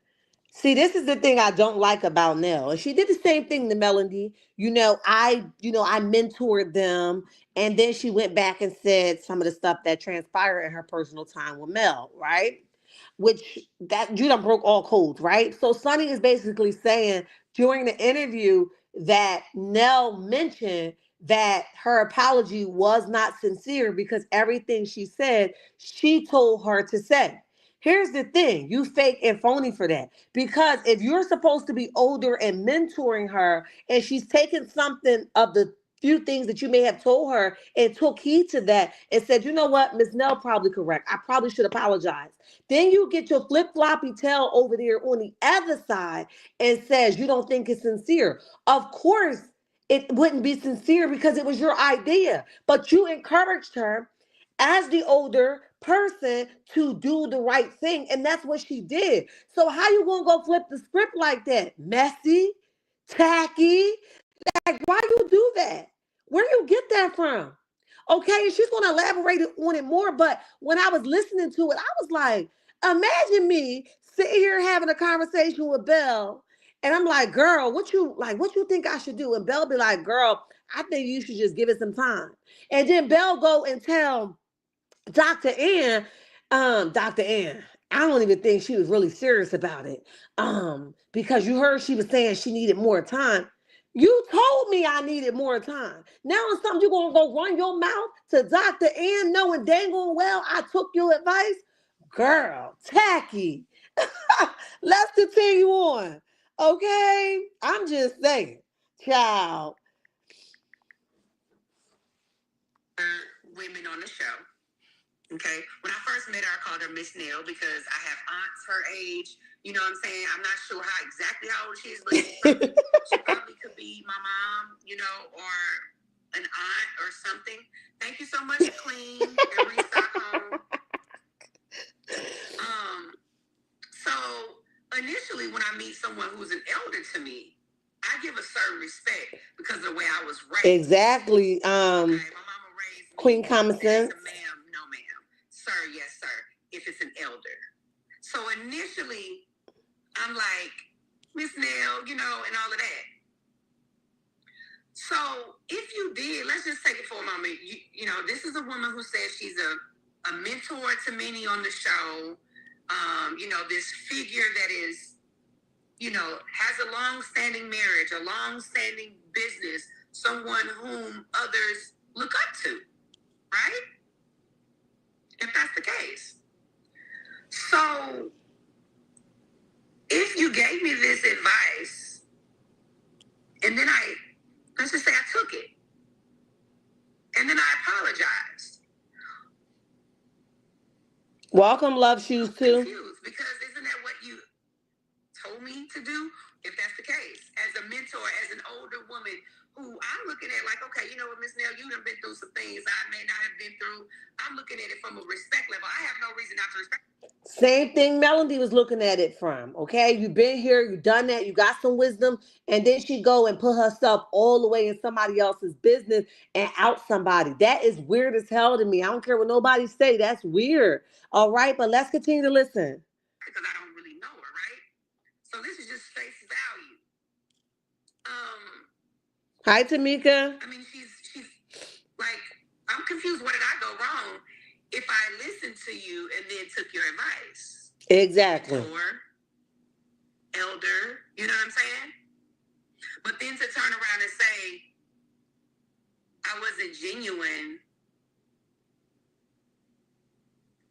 See, this is the thing I don't like about Nell. And she did the same thing to Melody. I mentored them. And then she went back and said some of the stuff that transpired in her personal time with Mel, right? Which that you done broke all codes, right? So Sunny is basically saying during the interview that Nell mentioned that her apology was not sincere because everything she said, she told her to say. Here's the thing, you fake and phony for that. Because if you're supposed to be older and mentoring her, and she's taken something of the few things that you may have told her and took heed to that and said, you know what, Miss Nell probably correct. I probably should apologize. Then you get your flip floppy tail over there on the other side and says you don't think it's sincere. Of course, it wouldn't be sincere because it was your idea, but you encouraged her as the older person to do the right thing, and that's what she did. So how you gonna go flip the script like that? Messy, tacky. Like, why you do that? Where you get that from? Okay, and she's gonna elaborate on it more. But when I was listening to it, I was like, imagine me sitting here having a conversation with Belle, and I'm like, girl, what you like? What you think I should do? And Belle be like, girl, I think you should just give it some time. And then Belle go and tell Dr. Ann, Dr. Ann, I don't even think she was really serious about it. Because you heard she was saying she needed more time. You told me I needed more time. Now it's something you're gonna go run your mouth to Dr. Ann knowing dang on well I took your advice? Girl, tacky. Let's continue on. Okay? I'm just saying. Child. Women on the show. Okay. When I first met her, I called her Miss Nell because I have aunts her age. You know what I'm saying? I'm not sure exactly how old she is, but she probably could be my mom, or an aunt or something. Thank you so much, Queen and Stockholm. So initially, when I meet someone who's an elder to me, I give a certain respect because of the way I was raised. Exactly. Okay, my mama raised me. Queen Common Sense. Ma'am, no ma'am. Sir, yes, sir. If it's an elder. So initially, I'm like, Miss Nell, and all of that. So if you did, let's just take it for a moment. This is a woman who says she's a mentor to many on the show. This figure that is, has a long-standing marriage, a long-standing business, someone whom others look up to, right? If that's the case. So if you gave me this advice, and then let's just say I took it, and then I apologized. Welcome, Love Shoes, too. Confused, because isn't that what you told me to do? If that's the case, as a mentor, as an older woman who I'm looking at like, okay, you know what, Miss Nell, you done been through some things I may not have been through. I'm looking at it from a respect level. I have no reason not to respect. Same thing Melody was looking at it from, okay? You've been here, you've done that, you got some wisdom, and then she go and put herself all the way in somebody else's business and out somebody. That is weird as hell to me. I don't care what nobody say. That's weird. All right, but let's continue to listen. Because I don't really know her, right? So this is just face value. Hi, Tamika. I mean, she's like, I'm confused. What did I go wrong if I listened to you and then took your advice? Exactly. Or elder, you know what I'm saying? But then to turn around and say, I wasn't genuine.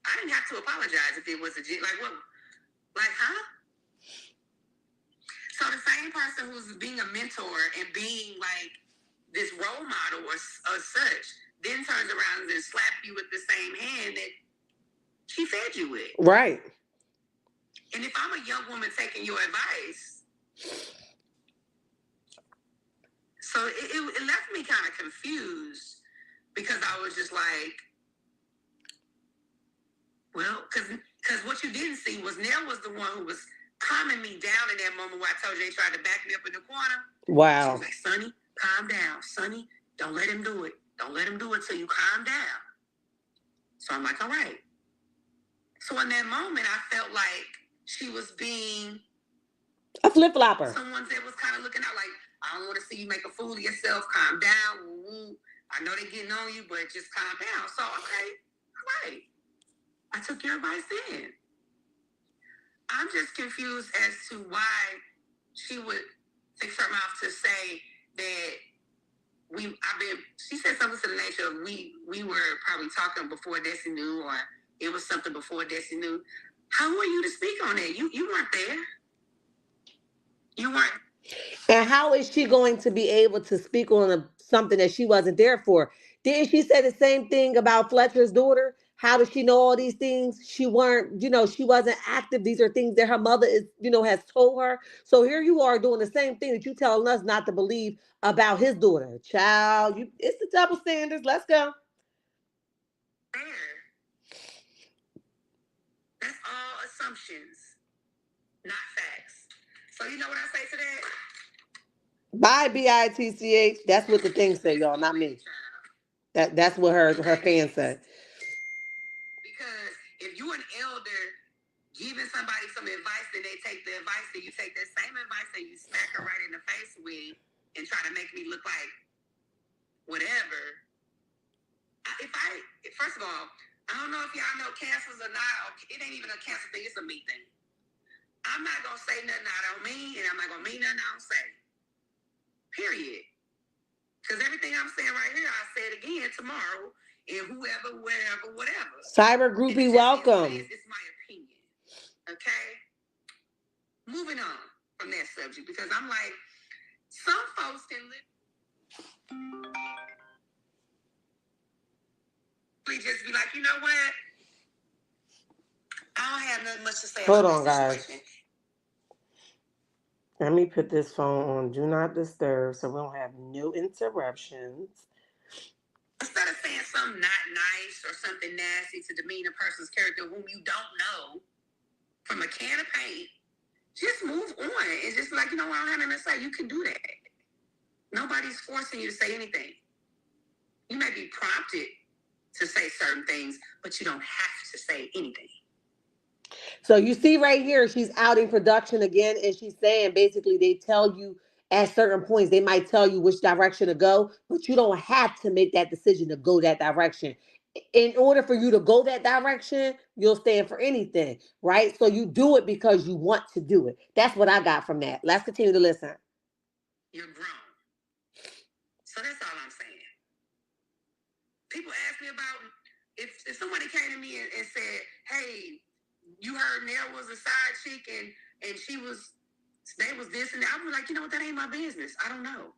I didn't have to apologize if it was a like what, like huh? So the same person who's being a mentor and being like this role model or such, then turns around and slaps you with the same hand that she fed you with. Right. And if I'm a young woman taking your advice, so it left me kind of confused because I was just like, well, because what you didn't see was Nell was the one who was calming me down in that moment where I told you they tried to back me up in the corner. Wow. She was like, Sunni, calm down. Sunni, don't let him do it. Don't let him do it till you calm down. So I'm like, all right. So in that moment, I felt like she was being a flip-flopper. Someone that was kind of looking out like, I don't want to see you make a fool of yourself. Calm down. Woo-woo. I know they're getting on you, but just calm down. So, okay, all right. I took your advice then. I'm just confused as to why she would fix her mouth to say that she said something to the nature of we were probably talking before Desi knew, or it was something before Desi knew. How were you to speak on that? You weren't there. You weren't. And how is she going to be able to speak on something that she wasn't there for? Didn't she say the same thing about Fletcher's daughter? How does she know all these things? She weren't, she wasn't active. These are things that her mother is, has told her. So here you are doing the same thing that you telling us not to believe about his daughter. Child, it's the double standards. Let's go. That's all assumptions, not facts. So you know what I say to that? Bye, BITCH. That's what the thing say, y'all, not me. That's what her fans say. Because if you an elder giving somebody some advice, then they take the advice, and you take that same advice and you smack her right in the face with and try to make me look like whatever. First of all, I don't know if y'all know cancers or not. It ain't even a cancer thing. It's a me thing. I'm not going to say nothing I don't mean, and I'm not going to mean nothing I don't say. Period. Because everything I'm saying right here, I'll say it again tomorrow, and whoever, wherever, whatever. Cyber groupie, welcome. It's my opinion. Okay? Moving on from that subject, because I'm like, some folks can just be like, you know what? I don't have nothing much to say Hold about on, this guys. situation. Let me put this phone on Do Not Disturb so we don't have no interruptions. Instead of saying something not nice or something nasty to demean a person's character whom you don't know from a can of paint, just move on. It's just like, I don't have nothing to say. You can do that. Nobody's forcing you to say anything. You may be prompted to say certain things, but you don't have to say anything. So you see right here, she's outing production again, and she's saying basically they tell you at certain points, they might tell you which direction to go, but you don't have to make that decision to go that direction. In order for you to go that direction, you'll stand for anything, right? So you do it because you want to do it. That's what I got from that. Let's continue to listen. You're grown. So that's all I'm saying. People ask me about if somebody came to me and said, hey, you heard Nell was a side chick and they was this and that. I was like, you know what, that ain't my business. I don't know.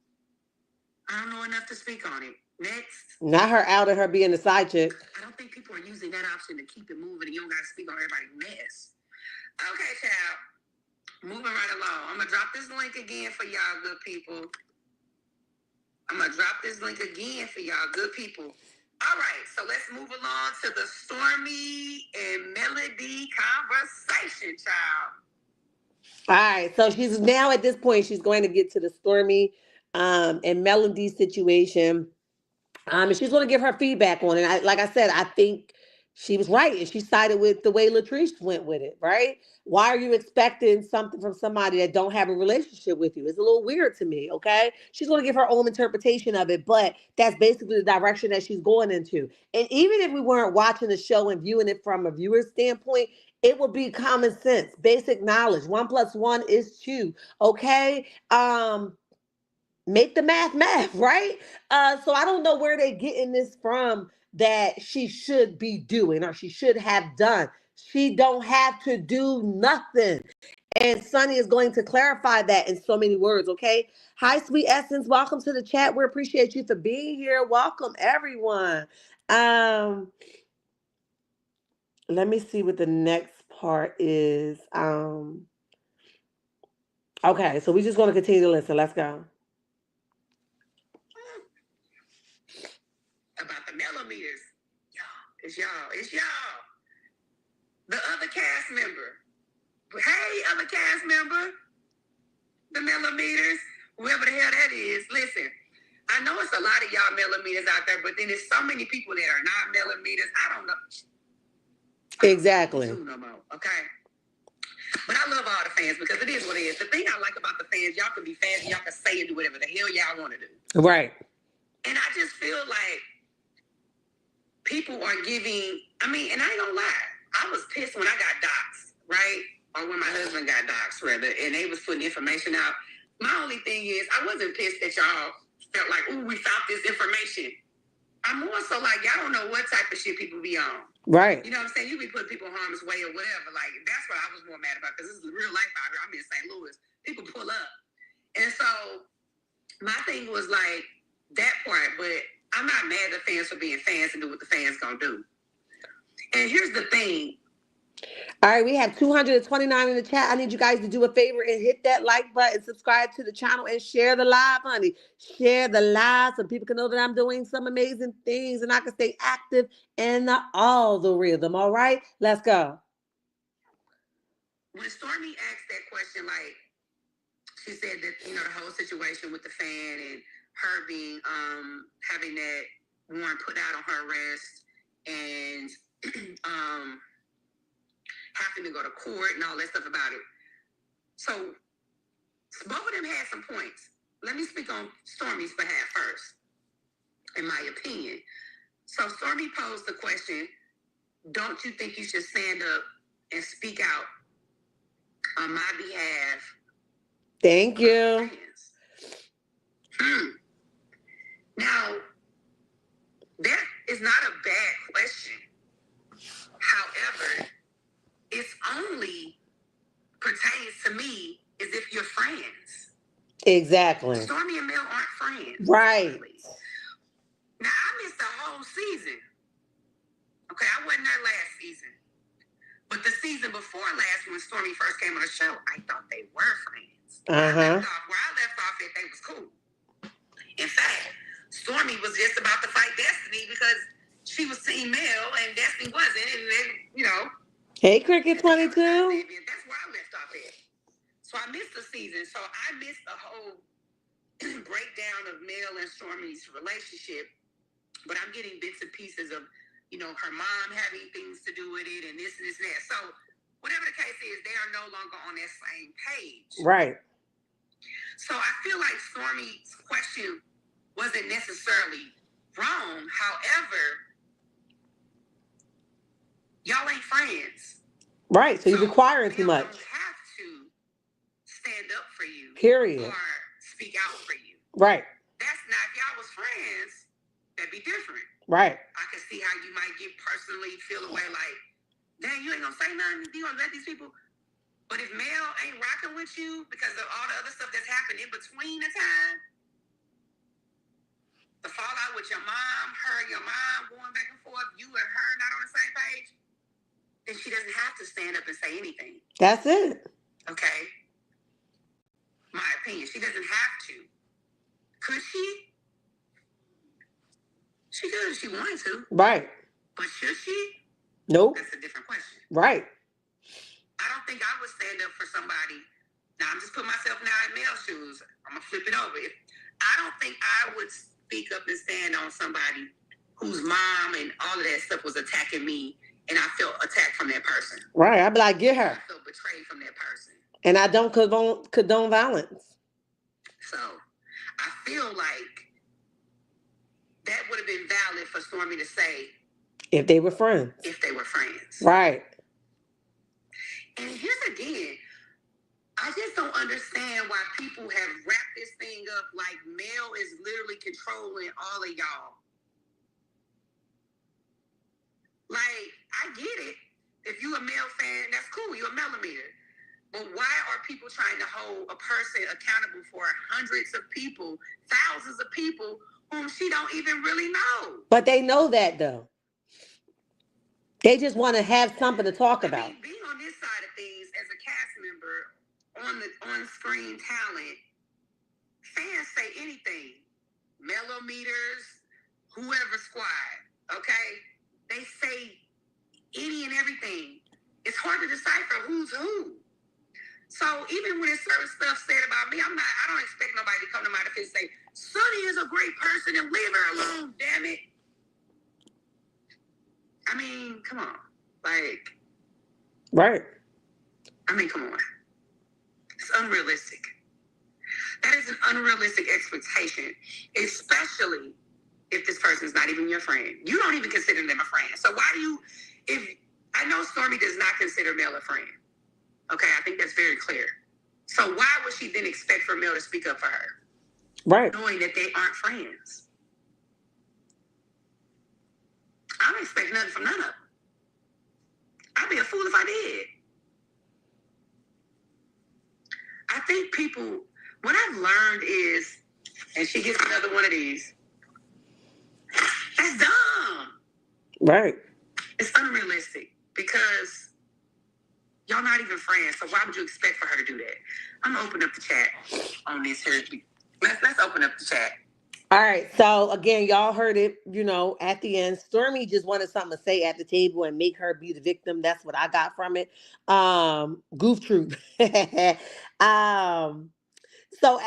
I don't know enough to speak on it. Next. Not her out of her being a side chick. I don't think people are using that option to keep it moving and you don't got to speak on everybody's mess. Okay, child. Moving right along. I'm going to drop this link again for y'all good people. I'm going to drop this link again for y'all good people. All right, so let's move along to the Stormy and Melody conversation, child. All right, so she's now at this point, she's going to get to the Stormy and Melody situation. And she's going to give her feedback on it. Like I said, I think she was right, and she sided with the way Latrice went with it, right? Why are you expecting something from somebody that don't have a relationship with you? It's a little weird to me, okay? She's going to give her own interpretation of it, but that's basically the direction that she's going into. And even if we weren't watching the show and viewing it from a viewer's standpoint, it would be common sense, basic knowledge. 1 + 1 is 2, okay? Make the math, right? So I don't know where they're getting this from that she should be doing or she should have done. She don't have to do nothing. And Sunny is going to clarify that in so many words, okay? Hi, Sweet Essence. Welcome to the chat. We appreciate you for being here. Welcome, everyone. Um, Let me see what the next part is. Okay, so we're just going to continue to listen. Let's go. About the millimeters. It's y'all. The other cast member. Hey, other cast member. The millimeters. Whoever the hell that is. Listen, I know it's a lot of y'all millimeters out there, but then there's so many people that are not millimeters. I don't know. Exactly. No more, okay? But I love all the fans because it is what it is. The thing I like about the fans, y'all can be fans and y'all can say and do whatever the hell y'all want to do. Right. And I just feel like people are giving, I mean, and I ain't gonna lie, I was pissed when I got doxxed, right? Or when my husband got doxxed, rather, and they was putting information out. My only thing is, I wasn't pissed that y'all felt like, ooh, we found this information. I'm more so like, y'all don't know what type of shit people be on. Right. You know what I'm saying? You be putting people in harm's way or whatever. Like, that's what I was more mad about because this is real life out here. I'm in St. Louis. People pull up. And so my thing was like that part, but I'm not mad at fans for being fans and do what the fans gonna do. And here's the thing. All right, we have 229 in the chat. I need you guys to do a favor and hit that like button, subscribe to the channel, and share the live, honey. Share the live so people can know that I'm doing some amazing things and I can stay active in the algorithm. All right, let's go. When Stormy asked that question, like she said that, you know, the whole situation with the fan and her being having that warrant put out on her arrest and having to go to court and all that stuff about it. So both of them had some points. Let me speak on Stormy's behalf first, in my opinion. So Stormy posed the question, don't you think you should stand up and speak out on my behalf? Thank you. Now, that is not a bad question. However, it's only pertains to me as if you're friends. Exactly. Stormy and Mel aren't friends. Right. Really. Now, I missed the whole season. Okay, I wasn't there last season. But the season before last, when Stormy first came on the show, I thought they were friends. Where I left off at, they was cool. In fact, Stormy was just about to fight Destiny because she was Team Mel and Destiny wasn't. And then, you know. Hey, Cricket 22. That's where I left off at. So I missed the season. So I missed the whole breakdown of Mel and Stormy's relationship. But I'm getting bits and pieces of, you know, her mom having things to do with it and this and this and that. So whatever the case is, they are no longer on that same page. Right. So I feel like Stormy's question wasn't necessarily wrong. However, y'all ain't friends. Right. So you're requiring too much. Don't have to stand up for you. Period. Or speak out for you. Right. That's not, if y'all was friends, that'd be different. Right. I can see how you might get personally feel away like, dang, you ain't gonna say nothing. You gonna let these people. But if Mel ain't rocking with you because of all the other stuff that's happened in between the time, the fallout with your mom going back and forth, you and her not on the same page, then she doesn't have to stand up and say anything. That's it. Okay? My opinion. She doesn't have to. Could she? She could if she wanted to. Right. But should she? Nope. That's a different question. Right. I don't think I would stand up for somebody. Now, I'm just putting myself now in Mel's shoes. I'm going to flip it over. I don't think I would speak up and stand on somebody whose mom and all of that stuff was attacking me, and I felt attacked from that person. Right. I'd be like, get her. I felt betrayed from that person. And I don't condone violence. So I feel like that would have been valid for Stormy to say. If they were friends. If they were friends. Right. And here's again, I just don't understand why people have wrapped this thing up like Mel is literally controlling all of y'all. Like, I get it. If you a male fan, that's cool. You're a millimeter. But why are people trying to hold a person accountable for hundreds of people, thousands of people whom she don't even really know? But they know that though. They just want to have something to talk I about. mean, being on this side of things as a cast member, on the on-screen talent, fans say anything. Millimeters, whoever squad, okay? They say any and everything. It's hard to decipher who's who. So even when there's certain stuff said about me, I don't expect nobody to come to my defense and say, Sunni is a great person and leave her alone, damn it. I mean, come on. Like, Right. I mean, come on. It's unrealistic. That is an unrealistic expectation, especially if this person is not even your friend. You don't even consider them a friend. So why do you, if, I know Stormy does not consider Mel a friend. Okay, I think that's very clear. So why would she then expect for Mel to speak up for her? Right. Knowing that they aren't friends. I don't expect nothing from none of them. I'd be a fool if I did. I think people, what I've learned is, and she gets another one of these, that's dumb. Right. It's unrealistic because y'all not even friends. So why would you expect for her to do that? I'm gonna open up the chat on this here. Let's open up the chat. All right. So again, y'all heard it, at the end. Stormy just wanted something to say at the table and make her be the victim. That's what I got from it. Goof troop. um, so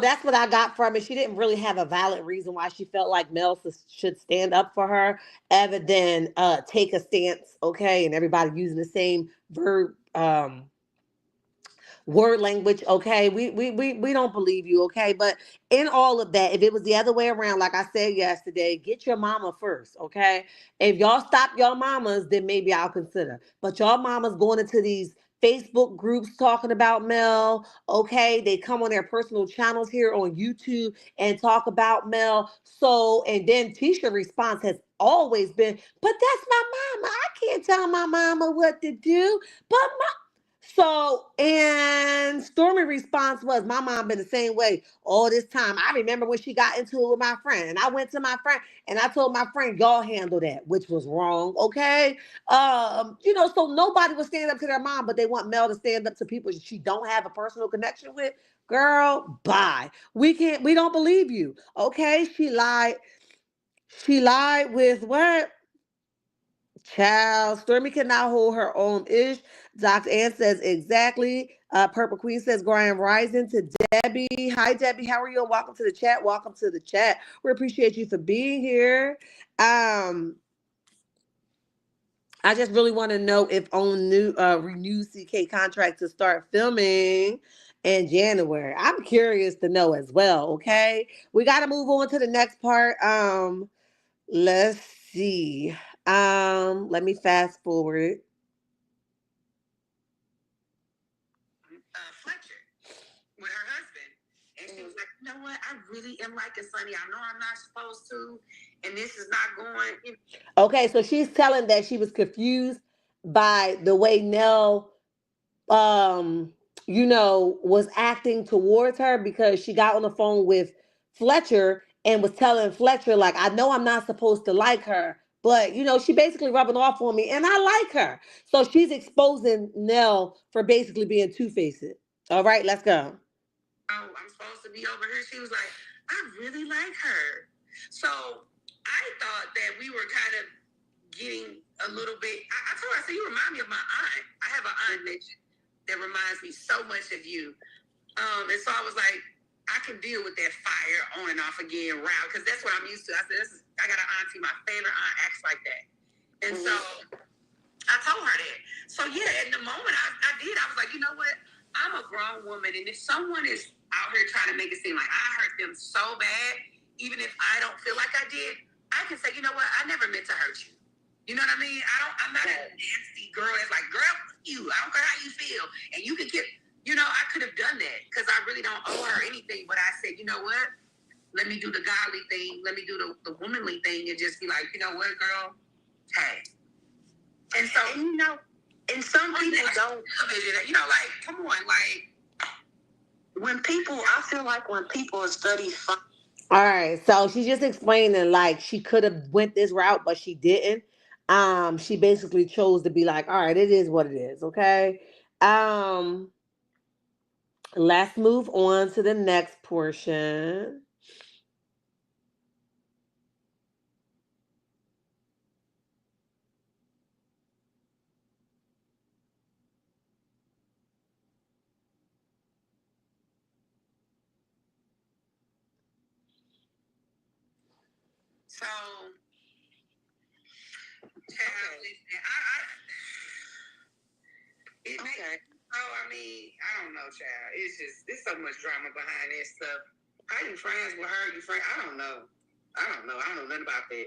that's what I got from it. She didn't really have a valid reason why she felt like Mel should stand up for her, other than take a stance, okay? And everybody using the same verb, word language, okay? We don't believe you, okay? But in all of that, if it was the other way around, like I said yesterday, get your mama first, okay? If y'all stop your mamas, then maybe I'll consider. But y'all mamas going into these Facebook groups talking about Mel, okay? They come on their personal channels here on YouTube and talk about Mel. So, and then Tisha's response has always been, but that's my mama. I can't tell my mama what to do. But so, and Stormy response was, my mom been the same way all this time. I remember when she got into it with my friend, and I went to my friend and I told my friend, y'all handle that, which was wrong. Okay. So nobody would stand up to their mom, but they want Mel to stand up to people she don't have a personal connection with. Girl, bye. We don't believe you. Okay. She lied with what? Child, Stormy cannot hold her own ish. Dr. Ann says exactly. Purple Queen says Grand Rising to Debbie. Hi, Debbie. How are you? Welcome to the chat. Welcome to the chat. We appreciate you for being here. I just really want to know if on new renewed CK contract to start filming in January. I'm curious to know as well. Okay, we got to move on to the next part. Let's see. Let me fast forward. Fletcher with her husband. And she was like, you know what? I really am liking Sunni. I know I'm not supposed to, and this is not going. Okay, so she's telling that she was confused by the way Nell was acting towards her, because she got on the phone with Fletcher and was telling Fletcher, like, I know I'm not supposed to like her, but she basically rubbing off on me and I like her. So she's exposing Nell for basically being two-faced. All right, let's go. Oh, I'm supposed to be over here. She was like, I really like her. So I thought that we were kind of getting a little bit. I told her, I said, you remind me of my aunt. I have an aunt that reminds me so much of you. And so I was like, I can deal with that fire on and off again route, because that's what I'm used to. I said, I got an auntie, my favorite aunt acts like that. And so I told her that. So yeah, in the moment I did. I was like, you know what? I'm a grown woman, and if someone is out here trying to make it seem like I hurt them so bad, even if I don't feel like I did, I can say, you know what? I never meant to hurt you. You know what I mean? I'm not a nasty girl that's like, girl, you. I don't care how you feel, and you can get. I could have done that because I really don't owe her anything. But I said, you know what? Let me do the godly thing. Let me do the womanly thing and just be like, you know what, girl? Hey, And so, and, you know, and some people don't, you know, like, come on, like, when people, I feel like when people study fun. All right, so she's just explaining like she could have went this route, but she didn't. She basically chose to be like, all right, it is what it is, okay? Um, let's move on to the next portion. So, child, it makes, oh, I mean, I don't know, child. It's just, there's so much drama behind this stuff. How you friends with her? You friend? I don't know. I don't know nothing about that.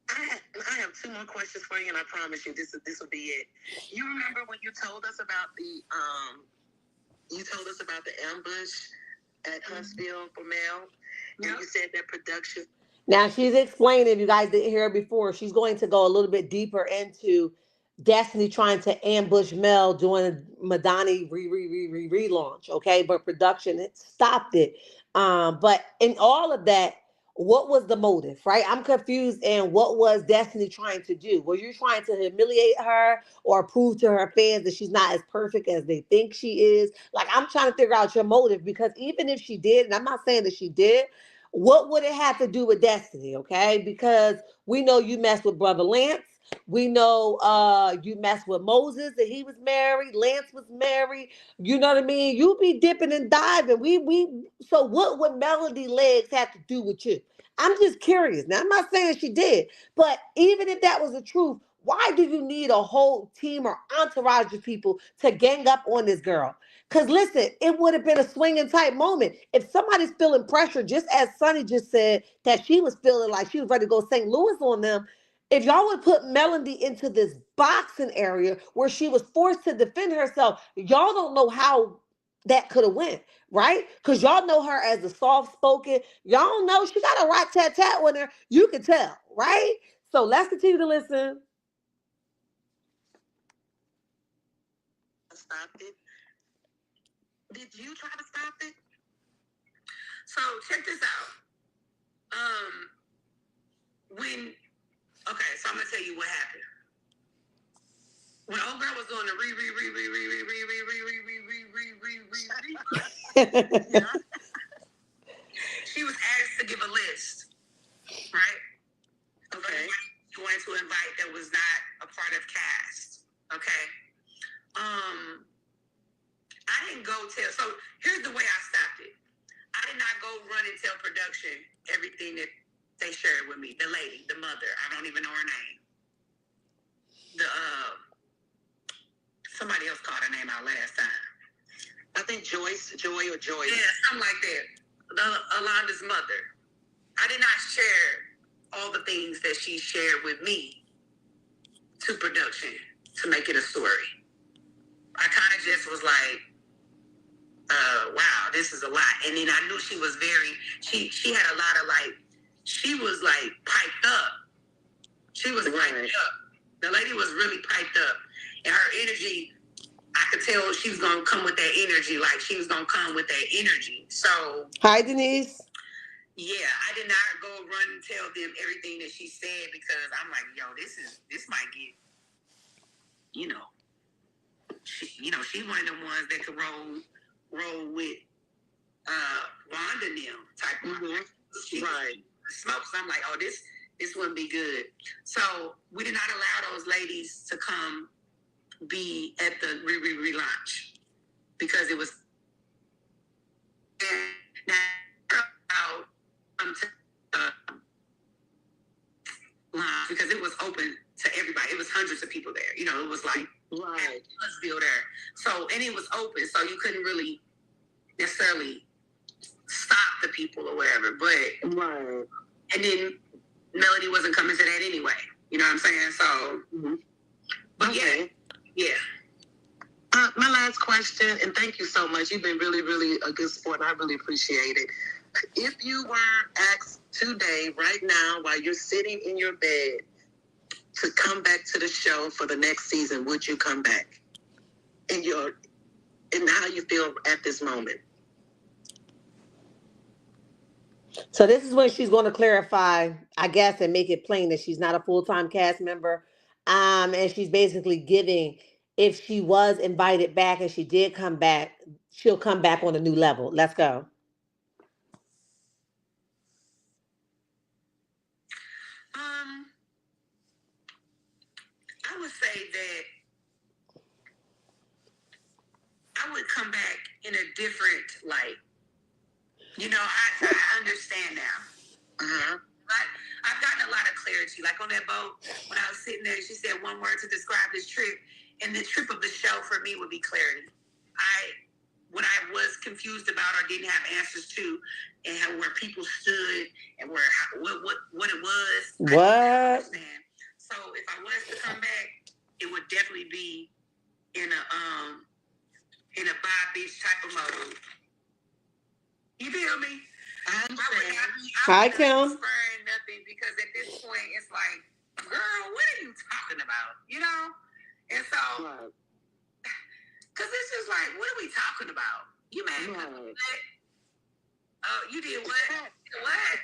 I have two more questions for you, and I promise you this will be it. You remember when you told us about the ambush at Huntsville for Mel, and you said that production. Now she's explaining, if you guys didn't hear it before, she's going to go a little bit deeper into Destiny trying to ambush Mel doing Madani relaunch, okay? But production it stopped it. But in all of that, what was the motive, right? I'm confused. And what was Destiny trying to do? Were you trying to humiliate her or prove to her fans that she's not as perfect as they think she is? Like, I'm trying to figure out your motive, because even if she did, and I'm not saying that she did, what would it have to do with Destiny? Okay, because we know you messed with Brother Lance. We know you messed with Moses and he was married. Lance was married. You know what I mean? You be dipping and diving. We so what would Melody legs have to do with you? I'm just curious. Now I'm not saying she did, but even if that was the truth, why do you need a whole team or entourage of people to gang up on this girl? Because listen, it would have been a swinging type moment. If somebody's feeling pressure, just as Sunny just said that she was feeling like she was ready to go St. Louis on them, if y'all would put Melody into this boxing area where she was forced to defend herself, y'all don't know how that could have went, right? Because y'all know her as a soft spoken. Y'all know she got a rat tat tat with her. You can tell, right? So let's continue to listen. Stop it. Did you try to stop it? So check this out. When okay, so I'm gonna tell you what happened. When old girl was doing the she was asked to give a list, right? Okay. She wanted to invite that was not a part of cast. Okay. I didn't go tell. So here's the way I stopped it. I did not go run and tell production everything that they shared with me. The lady, the mother, I don't even know her name. The somebody else called her name out last time. I think Joy or Joyce. Yeah, something like that. Alonda's mother. I did not share all the things that she shared with me to production to make it a story. I kind of just was like, wow, this is a lot. And then I knew she was she had a lot of she was piped up. She was piped up. The lady was really piped up. And her energy, I could tell she was going to come with that energy. Like she was going to come with that energy. So. Hi, Denise. Yeah, I did not go run and tell them everything that she said because I'm like, yo, this might get, she's one of them ones that could roll with Wanda and them type of right. Smoke. So I'm like, oh, this wouldn't be good. So we did not allow those ladies to come be at the relaunch because it was because it was open to everybody. It was hundreds of people there. It was like right. Still there. So and it was open, so you couldn't really necessarily stop the people or whatever. But right. And then Melody wasn't coming to that anyway. You know what I'm saying? So, but okay. Yeah. My last question, and thank you so much. You've been really, really a good sport. I really appreciate it. If you were asked today, right now, while you're sitting in your bed, to come back to the show for the next season, would you come back? And how you feel at this moment? So this is when she's going to clarify, I guess, and make it plain that she's not a full-time cast member. And she's basically giving, if she was invited back and she did come back, she'll come back on a new level. Let's go. I would say that I would come back in a different light. I understand now. But I've gotten a lot of clarity. Like on that boat, when I was sitting there, she said one word to describe this trip, and the trip of the show for me would be clarity. What I was confused about or didn't have answers to, and where people stood, and what it was. What? I didn't understand. So if I was to come back, it would definitely be in a bye bitch type of mode. You feel me? I can. Spurring nothing, because at this point it's like, girl, what are you talking about? And so, because it's just like, what are we talking about? You mad? Right. Oh, you did what? What?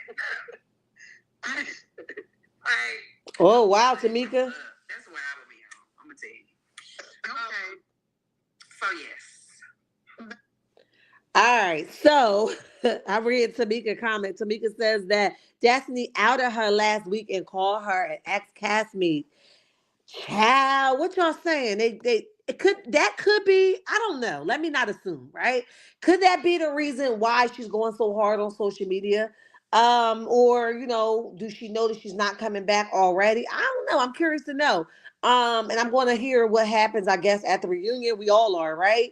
Like, oh wow, Tamika. That's what I would be on. I'm gonna tell you. Okay. So yes. All right, so I read Tamika comment. Tamika says that Destiny outed her last week and called her an ex-castmate. Child, what y'all saying? That could be, I don't know. Let me not assume, right? Could that be the reason why she's going so hard on social media? Or, do she know that she's not coming back already? I don't know. I'm curious to know. And I'm going to hear what happens, I guess, at the reunion. We all are, right?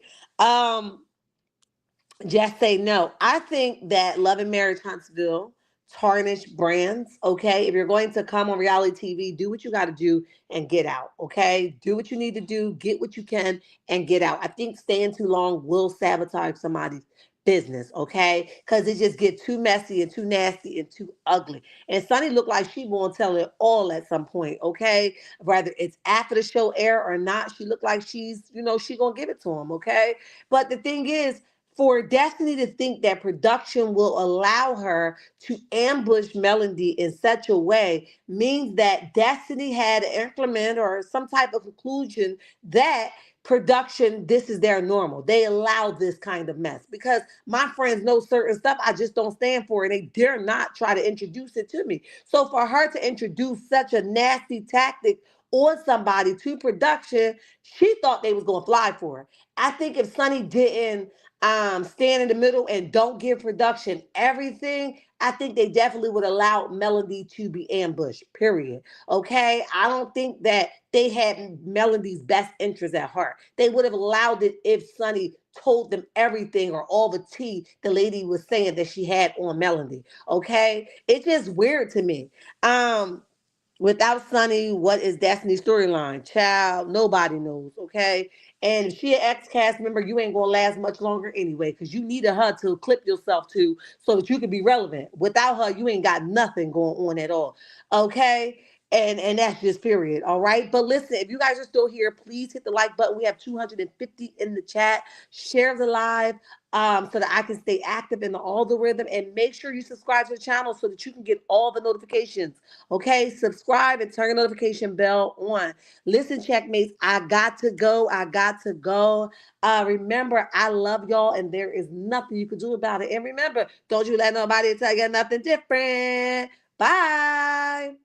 Just say no. I think that Love and Marriage Huntsville tarnished brands. Okay. If you're going to come on reality TV, do what you got to do and get out. Okay. Do what you need to do, get what you can and get out. I think staying too long will sabotage somebody's business. Okay. Because it just gets too messy and too nasty and too ugly. And Sunny looked like she won't tell it all at some point. Okay. Whether it's after the show air or not, she looked like she's, she going to give it to him. Okay. But the thing is, for Destiny to think that production will allow her to ambush Melody in such a way means that Destiny had an implement or some type of conclusion that production, this is their normal. They allow this kind of mess because my friends know certain stuff I just don't stand for and they dare not try to introduce it to me. So for her to introduce such a nasty tactic on somebody to production, she thought they was going to fly for her. I think if Sunny didn't stand in the middle and don't give production everything, I think they definitely would allow Melody to be ambushed, period. Okay? I don't think that they had Melody's best interest at heart. They would have allowed it if Sunny told them everything or all the tea the lady was saying that she had on Melody. Okay? It's just weird to me. Without Sunny, what is Destiny's storyline? Child, nobody knows, okay? And if she an ex-cast member, you ain't gonna last much longer anyway, because you needed her to clip yourself to so that you could be relevant. Without her, you ain't got nothing going on at all, okay? And that's just period, all right? But listen, if you guys are still here, please hit the like button. We have 250 in the chat. Share the live so that I can stay active in the algorithm. And make sure you subscribe to the channel so that you can get all the notifications. Okay, subscribe and turn the notification bell on. Listen, checkmates, I got to go. I got to go. Remember, I love y'all and there is nothing you can do about it. And remember, don't you let nobody tell you nothing different. Bye.